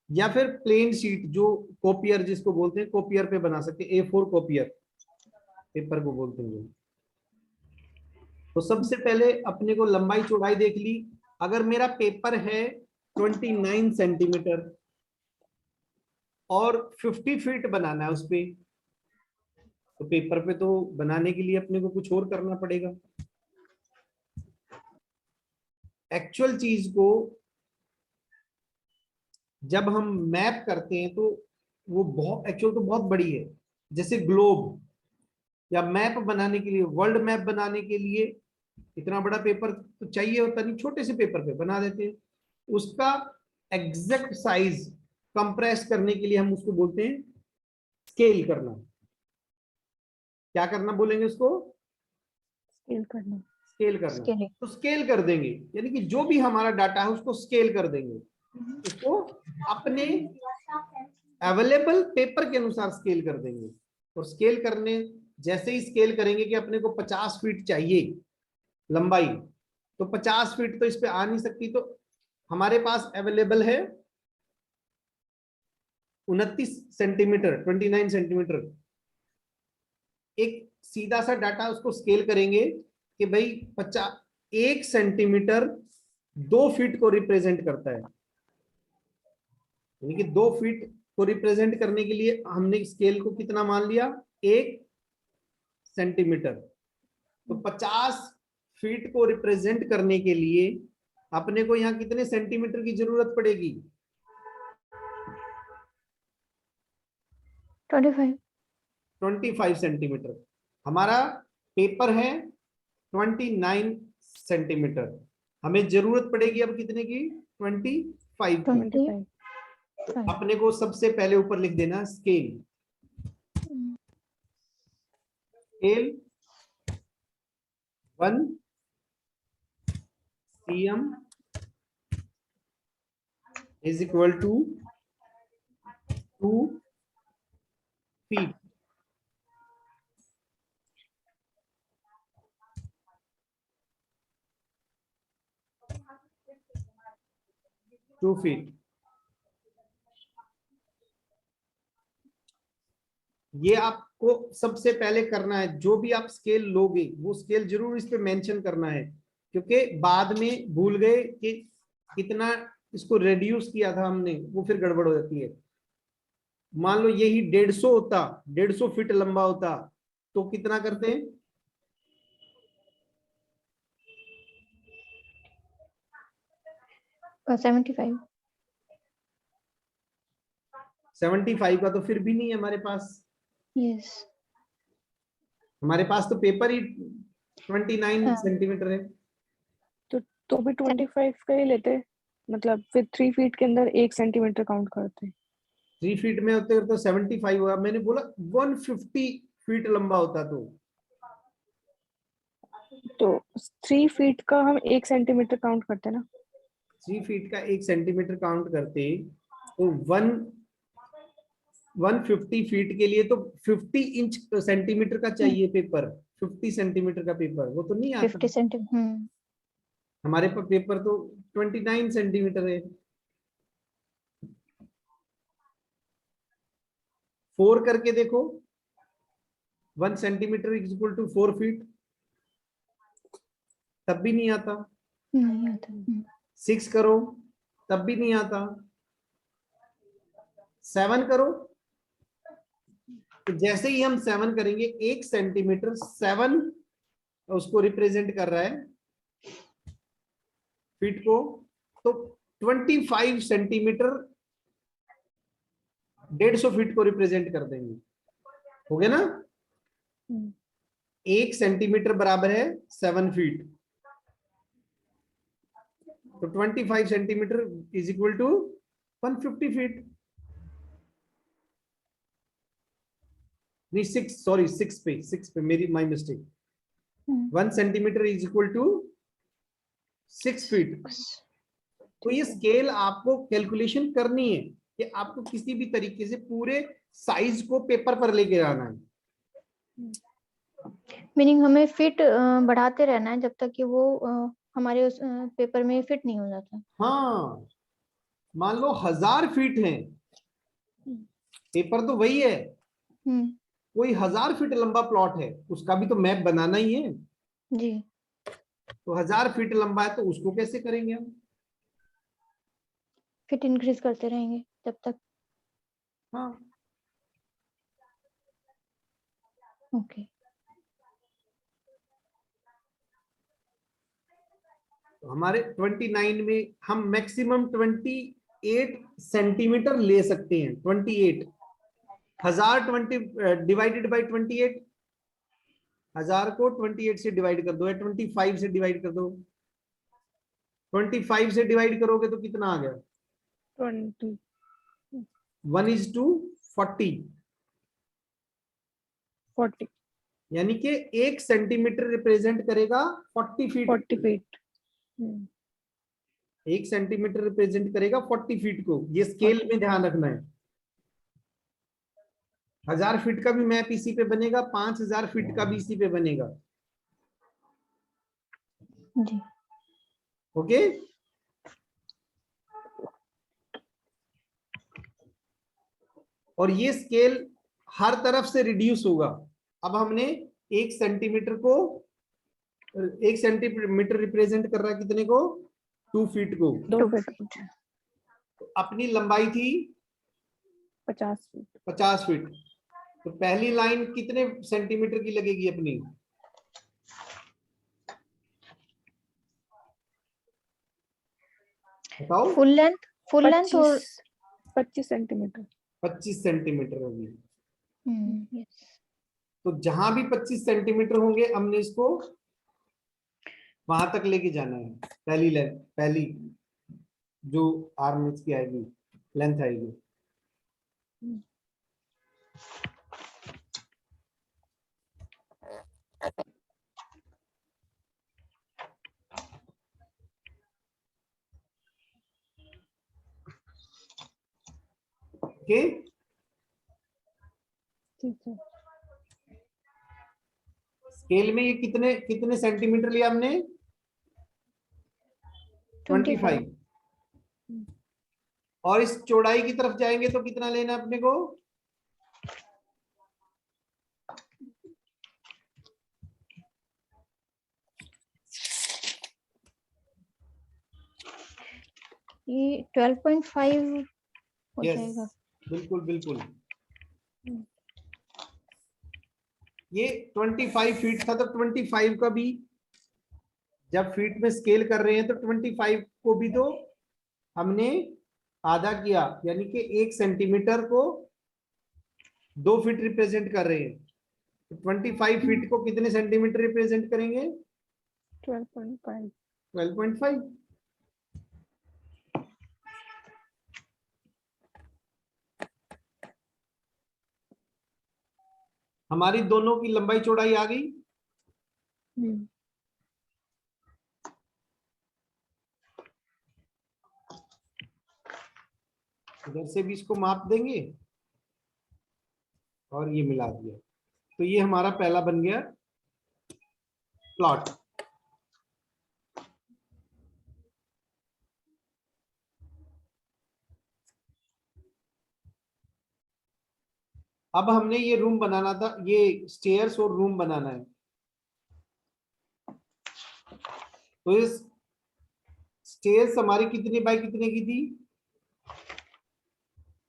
या फिर प्लेन शीट जो कॉपियर जिसको बोलते हैं, कॉपियर पे बना सकते हैं। A4 कॉपियर पेपर को बोलते हैं। तो सबसे पहले अपने को लंबाई चौड़ाई देख ली। अगर मेरा पेपर है 29 सेंटीमीटर और 50 फीट बनाना है उस पे, तो पेपर पे तो बनाने के लिए अपने को कुछ और करना पड़ेगा। एक्चुअल चीज को जब हम मैप करते हैं तो वो बहुत एक्चुअल तो बहुत बड़ी है। जैसे ग्लोब या मैप बनाने के लिए, वर्ल्ड मैप बनाने के लिए इतना बड़ा पेपर तो चाहिए होता नहीं, छोटे से पेपर पे बना देते हैं। उसका एग्जैक्ट साइज कंप्रेस करने के लिए हम उसको बोलते हैं स्केल करना। क्या करना बोलेंगे उसको? स्केल करना। स्केल करना। Scaling. तो स्केल कर देंगे, यानी कि जो भी हमारा डाटा है उसको स्केल कर देंगे। उसको अपने अवेलेबल पेपर के अनुसार स्केल कर देंगे। और स्केल करने जैसे ही स्केल करेंगे कि अपने को 50 फीट चाहिए लंबाई, तो 50 फीट तो इस पे आ नहीं सकती, तो हमारे पास अवेलेबल है 29 सेंटीमीटर, 29 सेंटीमीटर। एक सीधा सा डाटा उसको स्केल करेंगे कि भाई 1 सेंटीमीटर 2 फीट को रिप्रेजेंट करता है, यानी कि 2 फीट को रिप्रेजेंट करने के लिए हमने स्केल को कितना मान लिया? 1 सेंटीमीटर। तो 50 फीट को रिप्रेजेंट करने के लिए अपने को यहाँ कितने सेंटीमीटर की जरूरत पड़ेगी? 25. सेंटीमीटर। हमारा पेपर है 29 सेंटीमीटर, हमें जरूरत पड़ेगी अब कितने की? 25 की। 20. अपने को सबसे पहले ऊपर लिख देना scale, scale 1 cm is equal to 2 feet. To feet. ये आपको सबसे पहले करना है, जो भी आप स्केल लोगे वो स्केल जरूर इस पे मेंशन करना है, क्योंकि बाद में भूल गए कि कितना इसको रिड्यूस किया था हमने, वो फिर गड़बड़ हो जाती है। मान लो यही 150 होता, 150 फीट लंबा होता, तो कितना करते हैं? 75। 75 का तो फिर भी नहीं है हमारे पास। यस। हमारे पास तो पेपर ही 29 सेंटीमीटर है। तो भी 25 का ही लेते, मतलब फिर 3 फीट के अंदर 1 सेंटीमीटर काउंट करते। 3 फीट में होते तो 75 हुआ। मैंने बोला 150 फीट लंबा होता तो 3 फीट का हम 1 सेंटीमीटर काउंट करते ना। 3 फीट का 1 सेंटीमीटर काउंट करते तो 150 फीट के लिए तो 50 इंच सेंटीमीटर का चाहिए पेपर। 50 सेंटीमीटर का पेपर वो तो नहीं आता। 50 सेंटीमीटर। हमारे पास पेपर तो 29 सेंटीमीटर है। 4 करके देखो, 1 centimetre is equal to 4 feet, तब भी नहीं आता। नहीं आता। 6 करो तब भी नहीं आता। 7 करो, तो जैसे ही हम 7 करेंगे 1 सेंटीमीटर 7 उसको रिप्रेजेंट कर रहा है फीट को, तो 25 सेंटीमीटर 150 फीट को रिप्रेजेंट कर देंगे। हो गया ना? 1 सेंटीमीटर बराबर है 7 फीट, तो 25 centimetre is equal to 150 feet. नहीं 6 पे मेरी my mistake. 1 centimetre is equal to 6 feet. तो ये स्केल आपको कैलकुलेशन करनी है कि आपको किसी भी तरीके से पूरे साइज को पेपर पर लेके आना है। मीनिंग हमें फिट बढ़ाते रहना है जब तक कि वो हमारे उस पेपर में फिट नहीं हो जाता। हाँ, मान लो 1000 फीट है, पेपर तो वही है, कोई 1000 फीट लंबा प्लॉट है, उसका भी तो मैप बनाना ही है जी। तो 1000 फीट लंबा है तो उसको कैसे करेंगे हम? फिट इंक्रीज करते रहेंगे जब तक। हाँ ओके। तो हमारे 29 में हम मैक्सिमम 28 सेंटीमीटर ले सकते हैं। 28 1000 डिवाइडेड बाई 28, 1000 को 28 से डिवाइड कर दो या 25 से डिवाइड कर दो। 25 से डिवाइड करोगे तो कितना आ गया? 20 1:40, 40 यानी कि 1 सेंटीमीटर रिप्रेजेंट करेगा 40 फीट। 40 फीट। 1 सेंटीमीटर रिप्रेजेंट करेगा 40 फीट को। ये स्केल में ध्यान रखना है। 1000 फीट का भी मैप इसी पे बनेगा, 5000 फीट का भी इसी पे बनेगा। जी। ओके। और ये स्केल हर तरफ से रिड्यूस होगा। अब हमने 1 सेंटीमीटर को 1 सेंटीमीटर रिप्रेजेंट कर रहा है कितने को? 2 फीट को। 2 फीट। तो अपनी लंबाई थी 50 फीट। 50 फीट। तो पहली लाइन कितने सेंटीमीटर की लगेगी अपनी? बताओ। फुल लेंथ और 25 सेंटीमीटर। 25 सेंटीमीटर होगी। यस। तो जहां भी 25 सेंटीमीटर होंगे हमने इसको वहां तक लेके जाना है। पहली जो आर्म की आएगी लेंथ आएगी। ओके, ठीक है। स्केल में ये कितने कितने सेंटीमीटर लिया हमने? 25। और इस चौड़ाई की तरफ जाएंगे तो कितना लेना अपने को? ये 12.5 हो यस, जाएगा। बिल्कुल बिल्कुल। ये 25 फीट था, तो 25 का भी जब फीट में स्केल कर रहे हैं तो 25 को भी तो हमने आधा किया, यानी कि 1 सेंटीमीटर को 2 फीट रिप्रेजेंट कर रहे हैं। तो 25 फीट को कितने सेंटीमीटर रिप्रेजेंट करेंगे? 12.5। 12.5। हमारी दोनों की लंबाई चौड़ाई आ गई। इधर से भी इसको माप देंगे और ये मिला दिया, तो ये हमारा पहला बन गया प्लॉट। अब हमने ये रूम बनाना था, ये स्टेयर्स और रूम बनाना है। तो इस स्टेयर्स हमारी कितने बाई कितने की थी?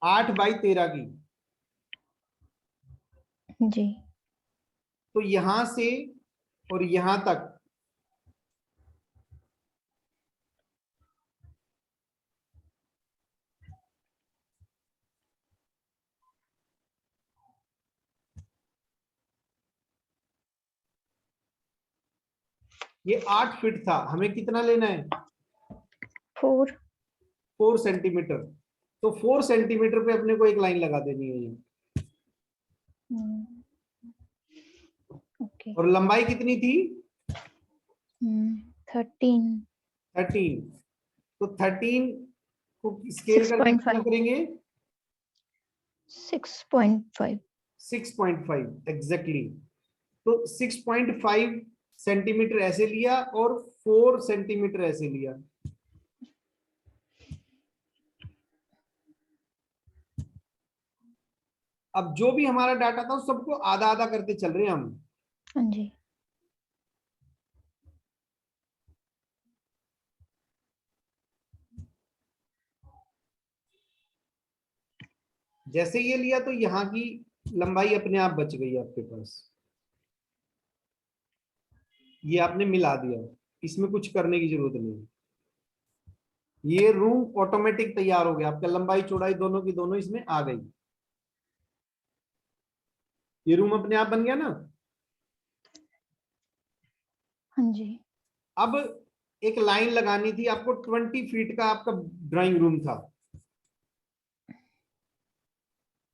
8/13 की। जी। तो यहां से और यहां तक ये 8 फीट था, हमें कितना लेना है? 4 सेंटीमीटर। तो 4 सेंटीमीटर पे अपने को एक लाइन लगा देनी है ये। ओके। और लंबाई कितनी थी? 13। 13। तो 13 को स्केल करके कितना 6.5। करेंगे? 6.5। 6.5 एग्जैक्टली। तो 6.5 सेंटीमीटर ऐसे लिया और 4 सेंटीमीटर ऐसे लिया। अब जो भी हमारा डाटा था सबको आधा आधा करते चल रहे हैं हम। हाँ जी। जैसे ये लिया तो यहाँ की लंबाई अपने आप बच गई आपके पास। ये आपने मिला दिया, इसमें कुछ करने की जरूरत नहीं। ये रूम ऑटोमेटिक तैयार हो गया आपका, लंबाई चौड़ाई दोनों की दोनों इसमें आ गई। ये रूम अपने आप बन गया ना। हाँ जी। अब एक लाइन लगानी थी आपको, 20 फीट का आपका ड्राइंग रूम था।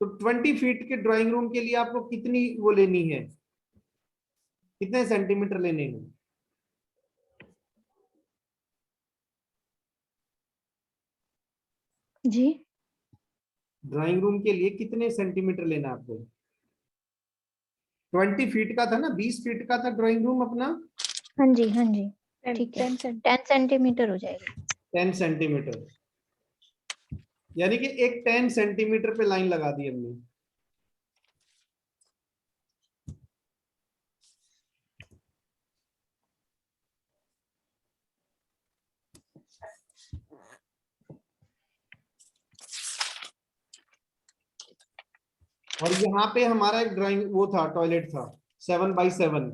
तो 20 फीट के ड्राइंग रूम के लिए आपको कितनी वो लेनी है, कितने सेंटीमीटर लेने हैं? जी। ड्राइंग रूम के लिए कितने सेंटीमीटर लेना आपको? 20 फीट का था ना, 20 फीट का था ड्राइंग रूम अपना। हाँ जी। हाँ जी। ठीक है। 10 सेंटीमीटर हो जाएगा। 10 सेंटीमीटर, यानी कि एक 10 सेंटीमीटर पे लाइन लगा दी हमने। और यहाँ पे हमारा एक ड्राइंग वो था, टॉयलेट था 7x7।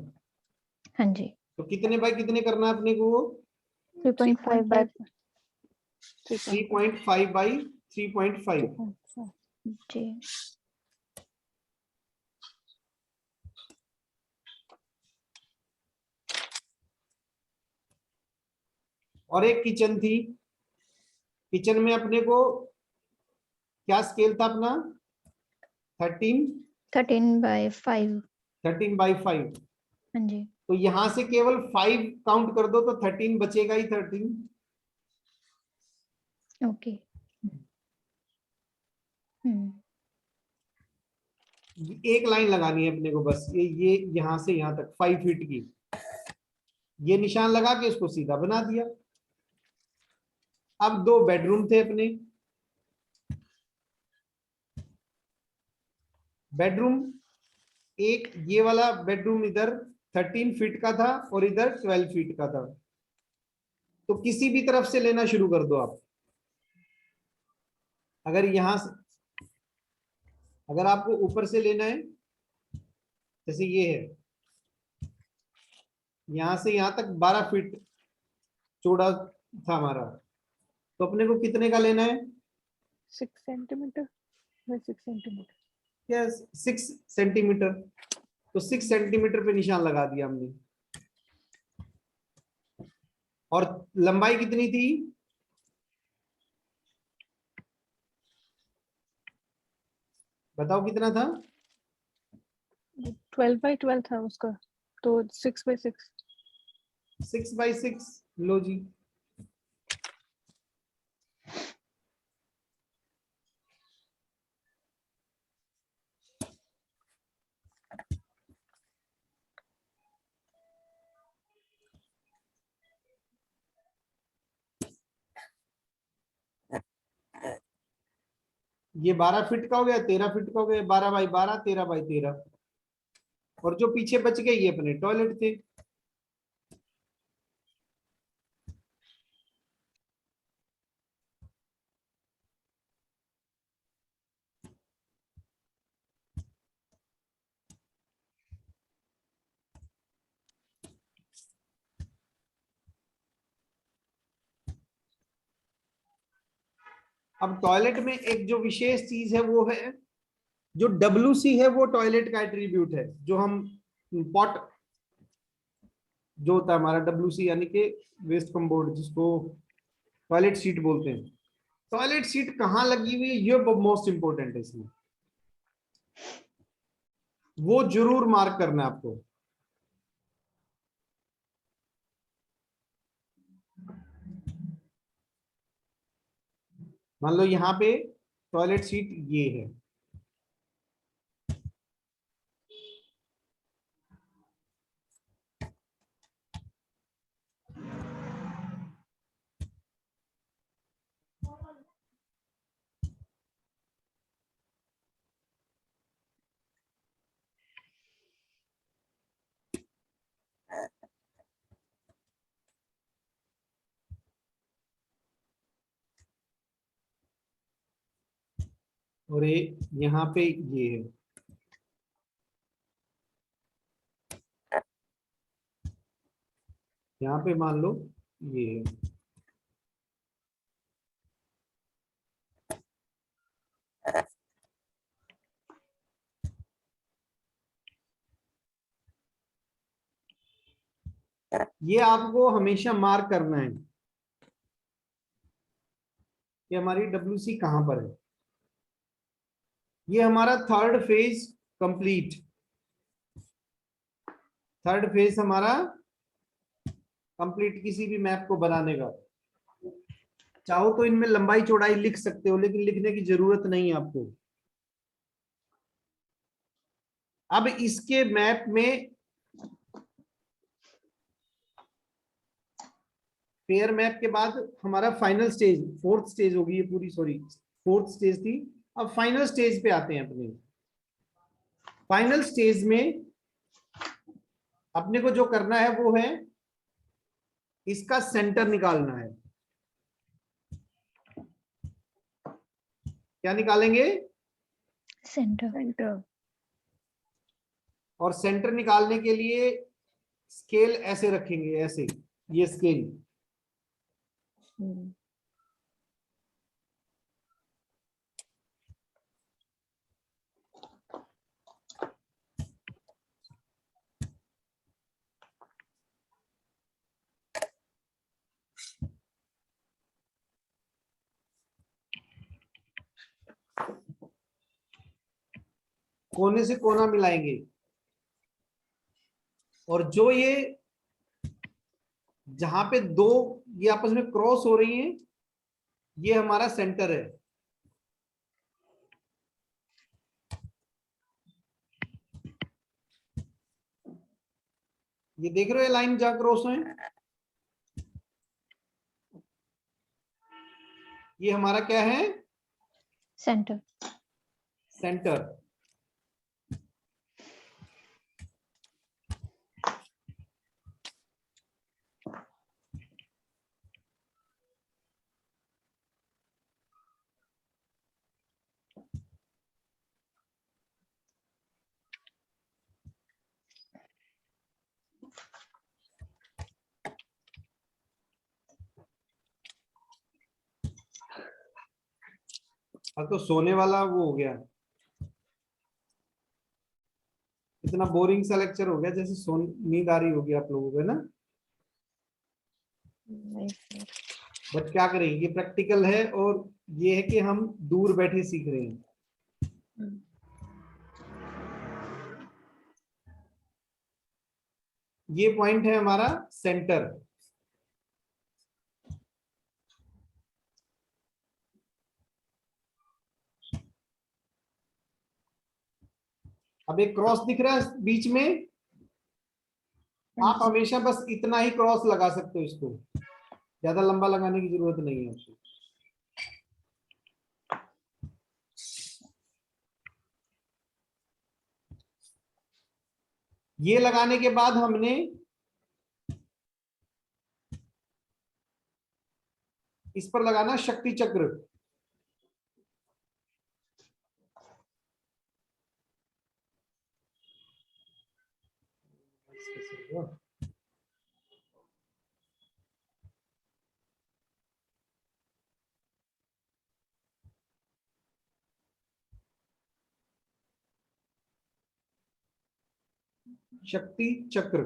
हाँ जी। तो कितने बाई कितने करना है अपने को वो? 3.5 बाय 3.5x3.5। जी। और एक किचन थी, किचन में अपने को क्या स्केल था अपना? 13 13/5। 13/5। हाँ जी। तो यहां से केवल 5 काउंट कर दो तो 13 बचेगा ही 13। ओके। हम्म। एक लाइन लगानी है अपने को बस, ये यहां से यहां तक 5 फीट की, ये निशान लगा के इसको सीधा बना दिया। अब 2 बेडरूम थे अपने, बेडरूम एक ये वाला बेडरूम इधर 13 फीट का था और इधर 12 फीट का था। तो किसी भी तरफ से लेना शुरू कर दो आप। अगर यहां से, अगर आपको ऊपर से लेना है, जैसे ये है, यहां से यहां तक 12 फीट चौड़ा था हमारा, तो अपने को कितने का लेना है? 6 centimetre by 6 centimetre. Yes, 6 centimetre. तो 6 सेंटीमीटर पे निशान लगा दिया हमने। और लंबाई कितनी थी? बताओ कितना था? 12/12 था उसका, तो 6/6। 6/6। लो जी, ये 12 फीट का हो गया, 13 फीट का हो गया, 12/12, 13/13। और जो पीछे बच गए ये अपने टॉयलेट थे। अब टॉयलेट में एक जो विशेष चीज है वो है, जो WC है वो टॉयलेट का एट्रीब्यूट है। जो हम पॉट जो होता है हमारा WC, यानी कि वेस्ट कम्बोर्ड, जिसको टॉयलेट सीट बोलते हैं। टॉयलेट सीट कहाँ लगी हुई है ये मोस्ट इंपोर्टेंट है इसमें, वो जरूर मार्क करना है आपको। मान लो यहाँ पे टॉयलेट सीट ये है, और ये यहाँ पे ये है। यहाँ पे मान लो ये है। ये आपको हमेशा मार्क करना है कि हमारी WC कहां पर है। ये हमारा third phase complete, third phase हमारा कंप्लीट किसी भी मैप को बनाने का। चाहो तो इनमें लंबाई चौड़ाई लिख सकते हो, लेकिन लिखने की जरूरत नहीं है आपको। अब इसके मैप में पेयर मैप के बाद हमारा फाइनल स्टेज, फोर्थ स्टेज होगी ये पूरी, सॉरी फोर्थ स्टेज थी। अब फाइनल स्टेज पे आते हैं अपने। फाइनल स्टेज में अपने को जो करना है वो है इसका सेंटर निकालना है। क्या निकालेंगे? सेंटर। और सेंटर निकालने के लिए स्केल ऐसे रखेंगे, ऐसे, ये स्केल। कोने से कोना मिलाएंगे, और जो ये जहां पे दो ये आपस में क्रॉस हो रही हैं, ये हमारा सेंटर है। ये देख रहे हो ये लाइन जहां क्रॉस है, ये हमारा क्या है? सेंटर। सेंटर। अब तो सोने वाला वो हो गया, इतना बोरिंग सा लेक्चर हो गया जैसे नींद आ रही होगी आप लोगों को, है ना? नहीं सर। बट क्या करें, ये प्रैक्टिकल है, और ये है कि हम दूर बैठे सीख रहे हैं। ये पॉइंट है हमारा सेंटर। अब एक क्रॉस दिख रहा है बीच में, आप हमेशा बस इतना ही क्रॉस लगा सकते हो, इसको ज्यादा लंबा लगाने की जरूरत नहीं है आपको। ये लगाने के बाद हमने इस पर लगाना शक्ति चक्र। शक्ति चक्र।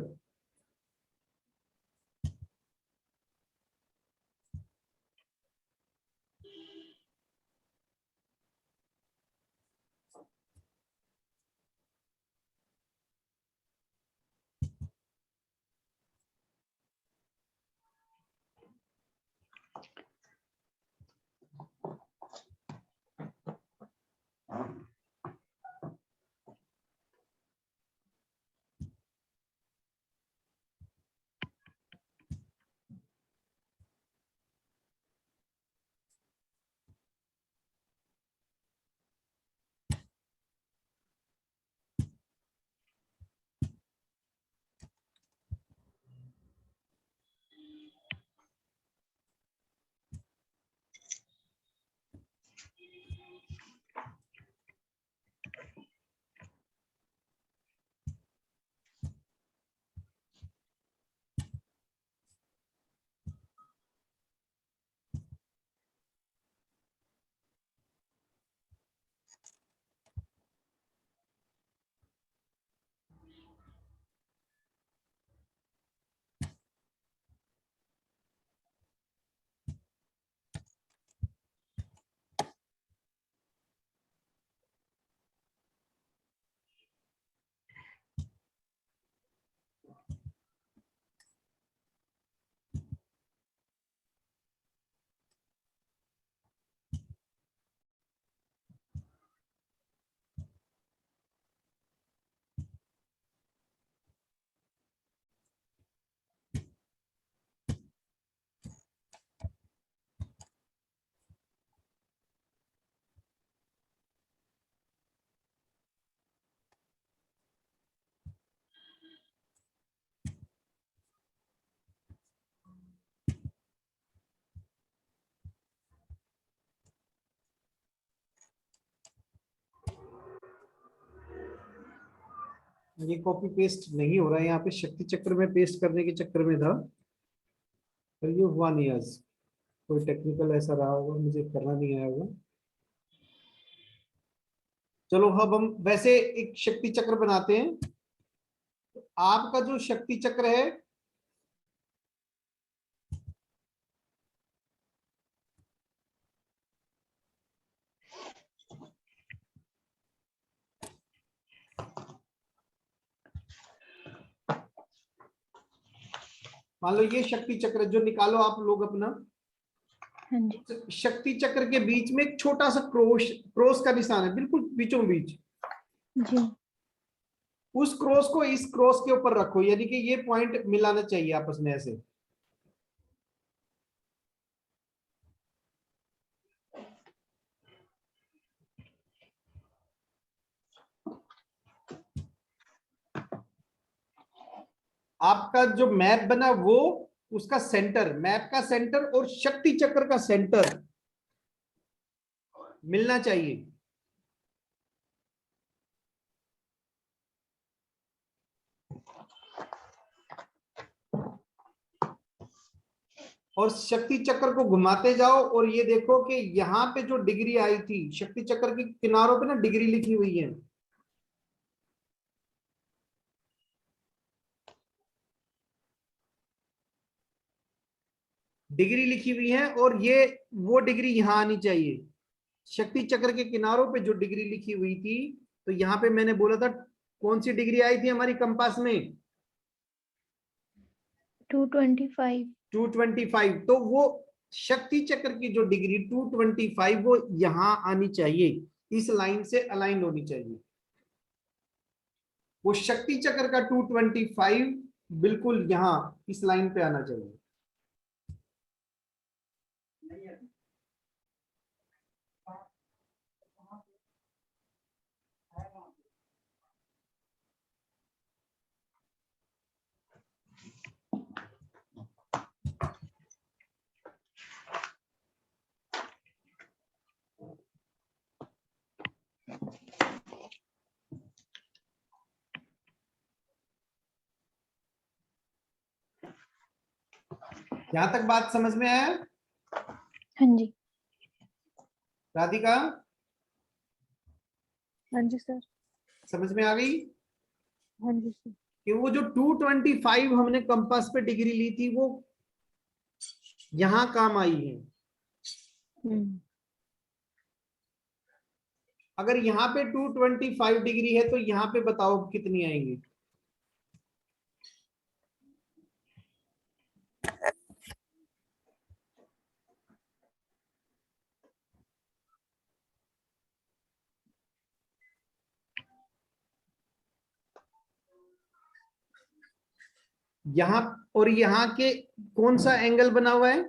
ये कॉपी पेस्ट नहीं हो रहा है यहाँ पे, शक्ति चक्र में पेस्ट करने के चक्कर में था, पर ये हुआ नहीं आज। कोई टेक्निकल ऐसा रहा होगा, मुझे करना नहीं आया होगा। चलो अब हम वैसे एक शक्ति चक्र बनाते हैं। आपका जो शक्ति चक्र है, मान लो ये शक्ति चक्र जो निकालो आप लोग अपना, हाँ जी शक्ति चक्र के बीच में एक छोटा सा क्रॉस का निशान है, बिल्कुल बीचों बीच। जी। उस क्रॉस को इस क्रॉस के ऊपर रखो, यानी कि ये पॉइंट मिलाना चाहिए आपस में ऐसे। आपका जो मैप बना वो उसका सेंटर, मैप का सेंटर और शक्ति चक्र का सेंटर मिलना चाहिए। और शक्ति चक्र को घुमाते जाओ और ये देखो कि यहां पे जो डिग्री आई थी, शक्ति चक्र के किनारों पे ना डिग्री लिखी हुई है। डिग्री लिखी हुई है और ये वो डिग्री यहां आनी चाहिए। शक्ति चक्र के किनारों पे जो डिग्री लिखी हुई थी, तो यहां पे मैंने बोला था कौन सी डिग्री आई थी हमारी कंपास में, 225। 225। तो वो शक्ति चक्र की जो डिग्री 225 वो यहां आनी चाहिए, इस लाइन से अलाइन होनी चाहिए। वो शक्ति चक्र का 225 बिल्कुल यहां इस लाइन पे आना चाहिए। यहां तक बात समझ में आया? हाँ जी। राधिका हाँ जी सर। समझ में आ गई हाँ जी सर। कि वो जो 225 हमने कंपास पे डिग्री ली थी वो यहां काम आई है। अगर यहाँ पे 225 डिग्री है तो यहाँ पे बताओ कितनी आएंगी? यहाँ और यहाँ के कौन सा एंगल बना हुआ है?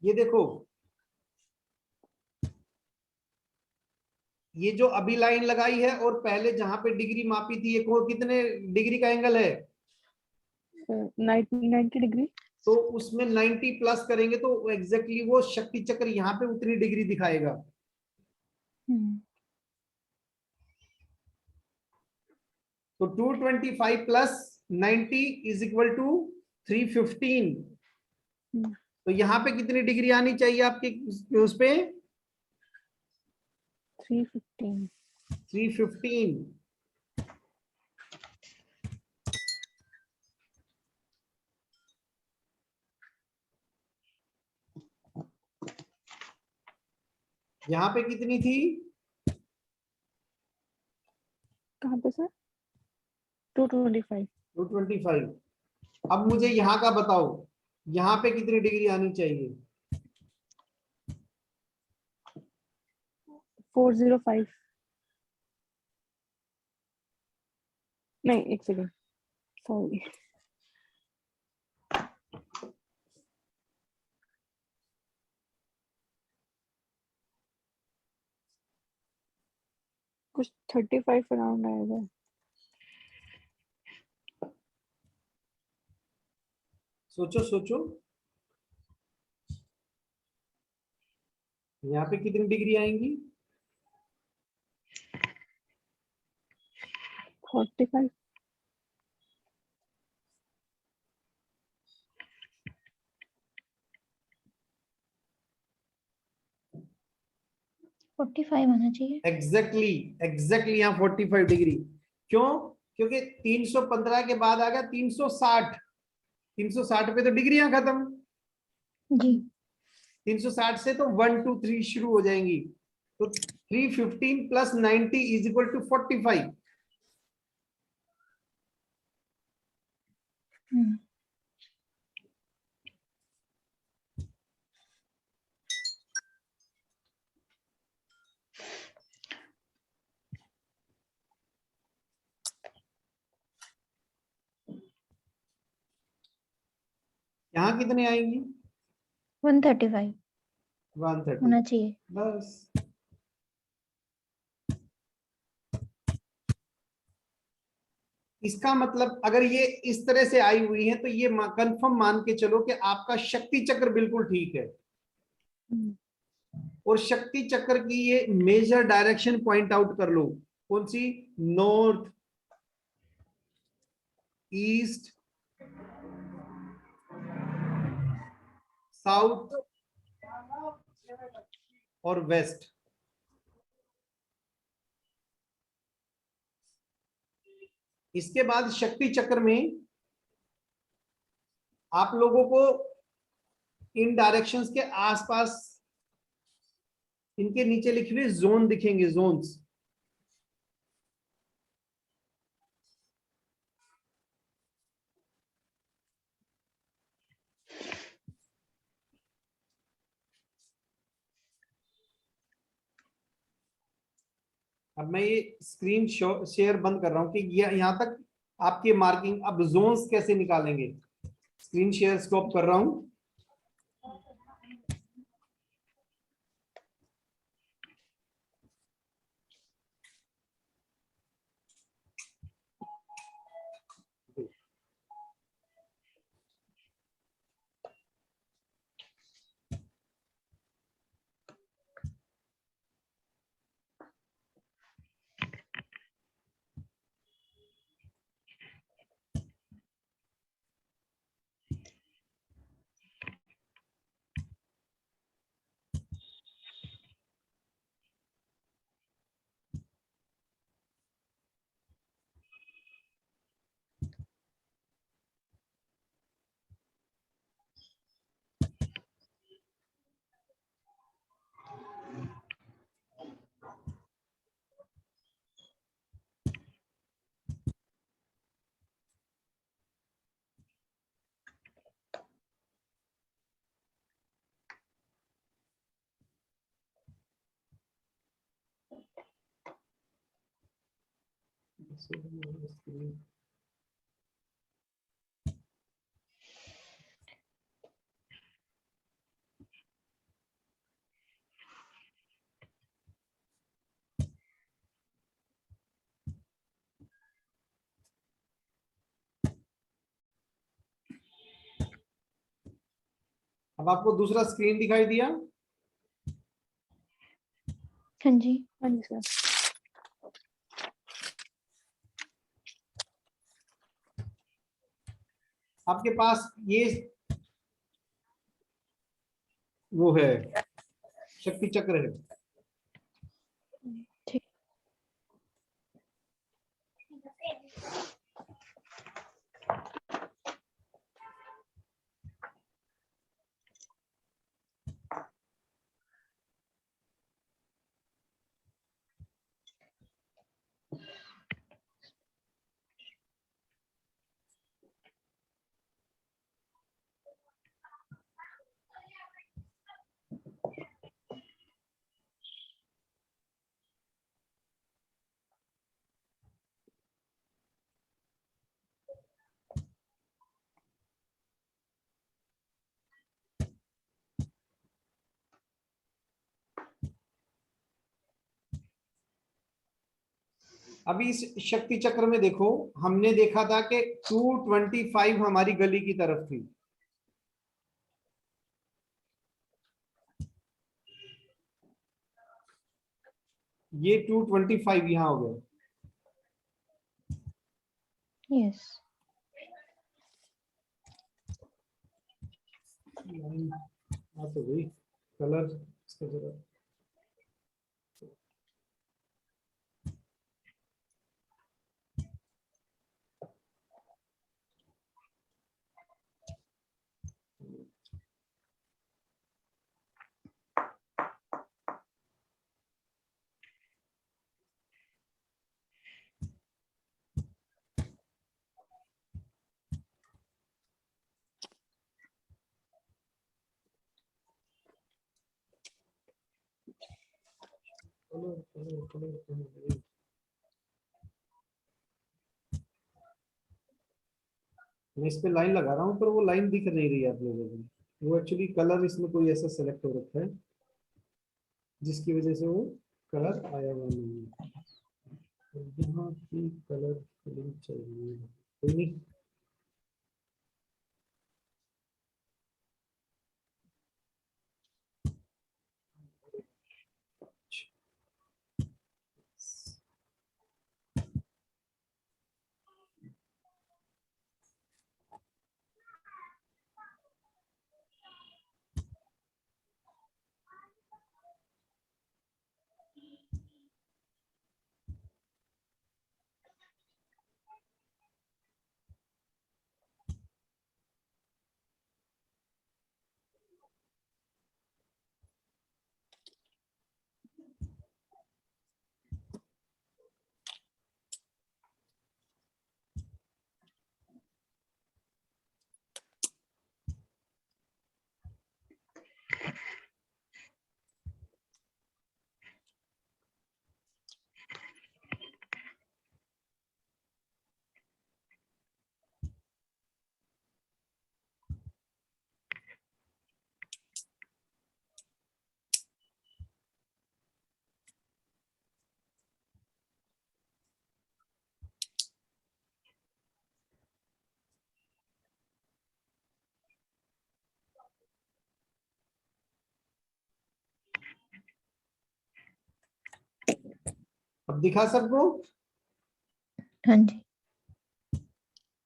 ये देखो, ये जो अभी लाइन लगाई है और पहले जहां पे डिग्री मापी थी, ये कितने डिग्री का एंगल है? 90 डिग्री। तो उसमें 90 प्लस करेंगे तो एग्जैक्टली वो शक्ति चक्र यहाँ पे उतनी डिग्री दिखाएगा। तो 225 प्लस 90 इज इक्वल टू 315। तो यहाँ पे कितनी डिग्री आनी चाहिए आपके उस पे? 315। 315। यहाँ पे कितनी थी? कहाँ पे सर? 225। 225। अब मुझे यहाँ का बताओ, यहाँ पे कितनी डिग्री आनी चाहिए? 405। नहीं, एक सेकेंड, सॉरी। कुछ 35 अराउंड आएगा। सोचो सोचो, यहाँ पे कितनी डिग्री आएंगी? 45। 45 आना चाहिए। एग्जैक्टली यहाँ 45 डिग्री। क्यों? क्योंकि 315 के बाद आ गया 360। 360 पे तो डिग्रियां खत्म जी। 360 से तो 1 2 3 शुरू हो जाएंगी। तो 315 प्लस 90 इज इक्वल टू 45। हम्म, यहाँ कितने आएंगी? 135 130 होना चाहिए। बस। इसका मतलब अगर ये इस तरह से आई हुई है तो ये कंफर्म मान के चलो कि आपका शक्ति चक्र बिल्कुल ठीक है। और शक्ति चक्र की ये मेजर डायरेक्शन पॉइंट आउट कर लो, कौन सी? नॉर्थ, ईस्ट, साउथ और वेस्ट। इसके बाद शक्ति चक्र में आप लोगों को इन डायरेक्शंस के आसपास इनके नीचे लिखे हुए जोन दिखेंगे, जोन्स। अब मैं ये स्क्रीन शेयर बंद कर रहा हूं कि यहां तक आपकी मार्किंग। अब जोन्स कैसे निकालेंगे? स्क्रीन शेयर स्टॉप कर रहा हूं। अब आपको दूसरा स्क्रीन दिखाई दिया? हाँ जी। हाँ जी सर। आपके पास ये वो है, शक्ति चक्र है। ठीक। अभी इस शक्ति चक्र में देखो, हमने देखा था कि 225 हमारी गली की तरफ थी। ये 225 यहां हो गए। यस। तो वही कलर इसका जरा मैं इस पे लाइन लगा रहा हूँ पर वो लाइन दिख नहीं रही है आप लोगों को। वो एक्चुअली कलर इसमें कोई ऐसा सेलेक्ट हो रखा है जिसकी वजह से वो कलर आया हुआ नहीं है। तो यहाँ की कलर फिलिंग चाहिए, कोई नहीं। अब दिखा सबको? हाँ जी।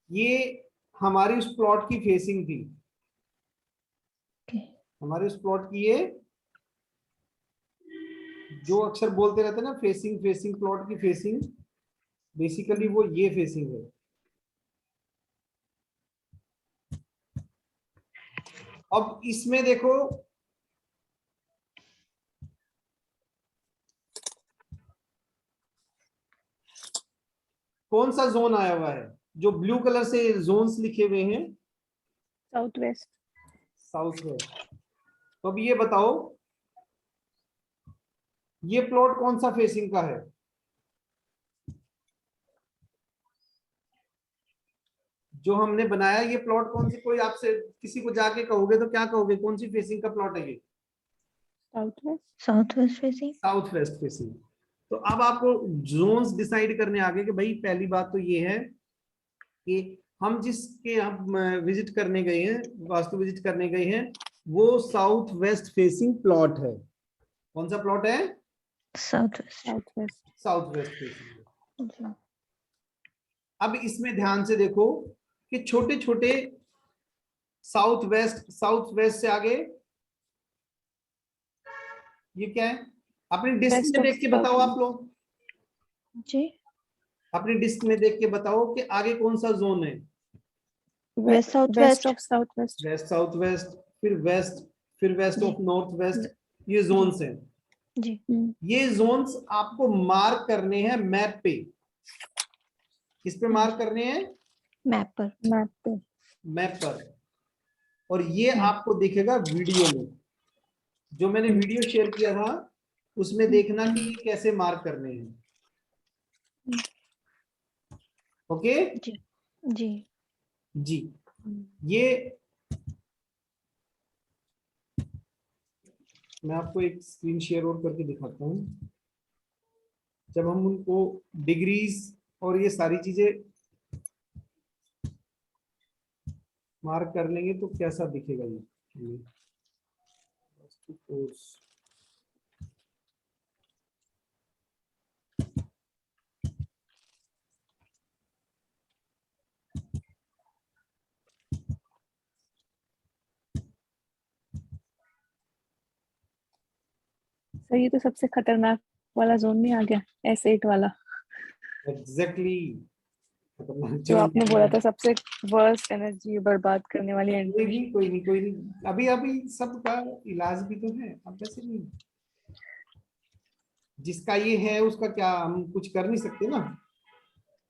ये हमारी उस प्लॉट की फेसिंग थी। ओके। हमारे उस प्लॉट की ये जो अक्सर बोलते रहते हैं ना, फेसिंग फेसिंग, प्लॉट की फेसिंग, बेसिकली वो ये फेसिंग है। अब इसमें देखो कौन सा जोन आया हुआ है, जो ब्लू कलर से जोन्स लिखे हुए हैं, साउथ वेस्ट। South waste. तो अब ये बताओ ये प्लॉट कौन सा फेसिंग का है? जो हमने बनाया ये प्लॉट कौन सी, कोई आपसे किसी को जाके कहोगे तो क्या कहोगे, कौन सी फेसिंग का प्लॉट है ये? South west. South west facing. South west facing. तो अब आपको जोन्स डिसाइड करने आगे कि भाई पहली बात तो ये है कि हम जिसके हम विजिट करने गए हैं, वास्तु विजिट करने गए हैं, वो साउथ वेस्ट फेसिंग प्लॉट है। कौन सा प्लॉट है? South west. South west. South west facing. जी। अब इसमें ध्यान से देखो कि छोटे छोटे साउथ वेस्ट, साउथ वेस्ट से आगे ये क्या है? अपनी डिस्क वेस्ट में ऑफ देख के बताओ साउथ। आप लोग, जी। अपनी डिस्क में देख के बताओ कि आगे कौन सा जोन है। West south west west. Of south west. West south west, फिर वेस्ट, फिर वेस्ट जी। ऑफ नॉर्थ वेस्ट, ये जोन्स हैं। जी। ये जोन्स आपको मार्क करने हैं मैप पे। किस पे हाँ मार्क जी। करने हैं? मैप पर। मैप पे। मैप पर। और ये आपको दिखेगा वीडियो में, जो मैंने वीडियो शेयर किया था उसमें देखना कि ये कैसे मार्क करने हैं। ओके जी। जी। जी। ये मैं आपको एक स्क्रीन शेयर और करके दिखाता हूँ। जब हम उनको डिग्रीज और ये सारी चीजें मार्क कर लेंगे तो कैसा दिखेगा ये। सर ये तो सबसे खतरनाक वाला जोन में आ गया, S8 वाला, एग्जैक्टली खतरनाक जो जोन। आपने बोला था सबसे वर्स्ट एनर्जी बर्बाद करने वाली कोई एनर्जी। नहीं कोई नहीं कोई नहीं, अभी अभी सबका इलाज भी तो है, अब वैसे नहीं। जिसका ये है उसका क्या हम कुछ कर नहीं सकते ना,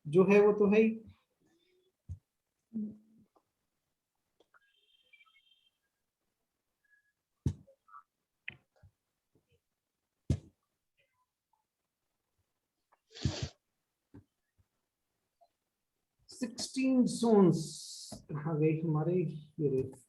जो है वो तो है ही। 16 zones आ गए हमारे ये रहे।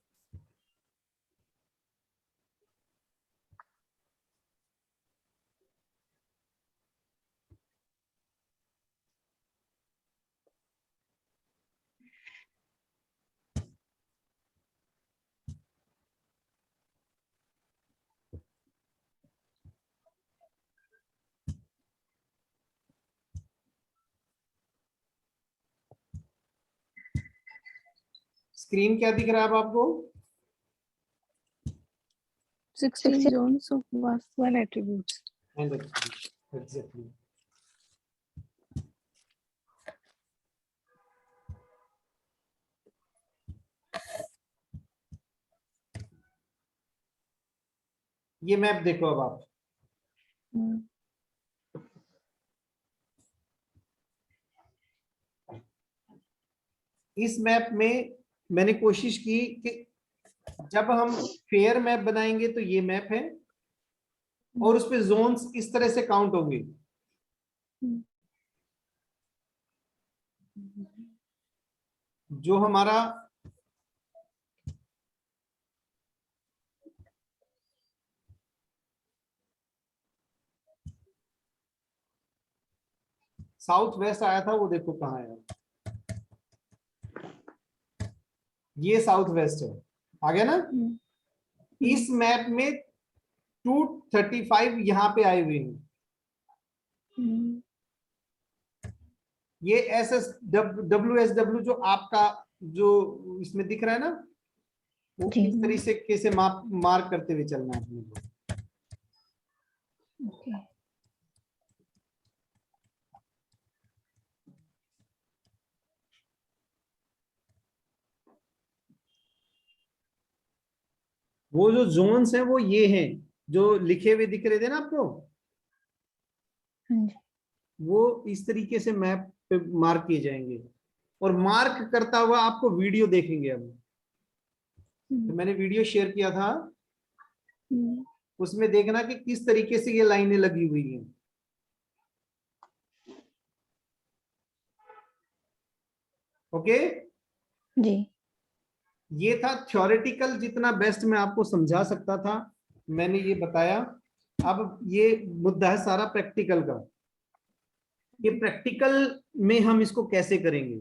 स्क्रीन क्या दिख रहा है अब आपको? 16 zones of Vastu and attributes. And exactly. ये मैप देखो अब आप। इस मैप में मैंने कोशिश की कि जब हम फेयर मैप बनाएंगे तो ये मैप है और उस पे जोन्स इस तरह से काउंट होंगे। जो हमारा साउथ वेस्ट आया था वो देखो कहाँ है, ये साउथ वेस्ट है, आ गया ना। इस मैप में 235 यहाँ पे आए हुए हैं। ये WSW जो आपका जो इसमें दिख रहा है ना, वो जी। इस तरीके से मार्क करते हुए चलना है अपने को। वो जो जोन्स हैं वो ये हैं जो लिखे हुए दिख रहे थे ना आपको, वो इस तरीके से मैप पे मार्क किए जाएंगे और मार्क करता हुआ आपको वीडियो देखेंगे। अब तो मैंने वीडियो शेयर किया था, उसमें देखना कि किस तरीके से ये लाइनें लगी हुई हैं। ओके जी। ये था थ्योरेटिकल, जितना बेस्ट मैं आपको समझा सकता था मैंने ये बताया। अब ये मुद्दा है सारा प्रैक्टिकल का, ये प्रैक्टिकल में हम इसको कैसे करेंगे।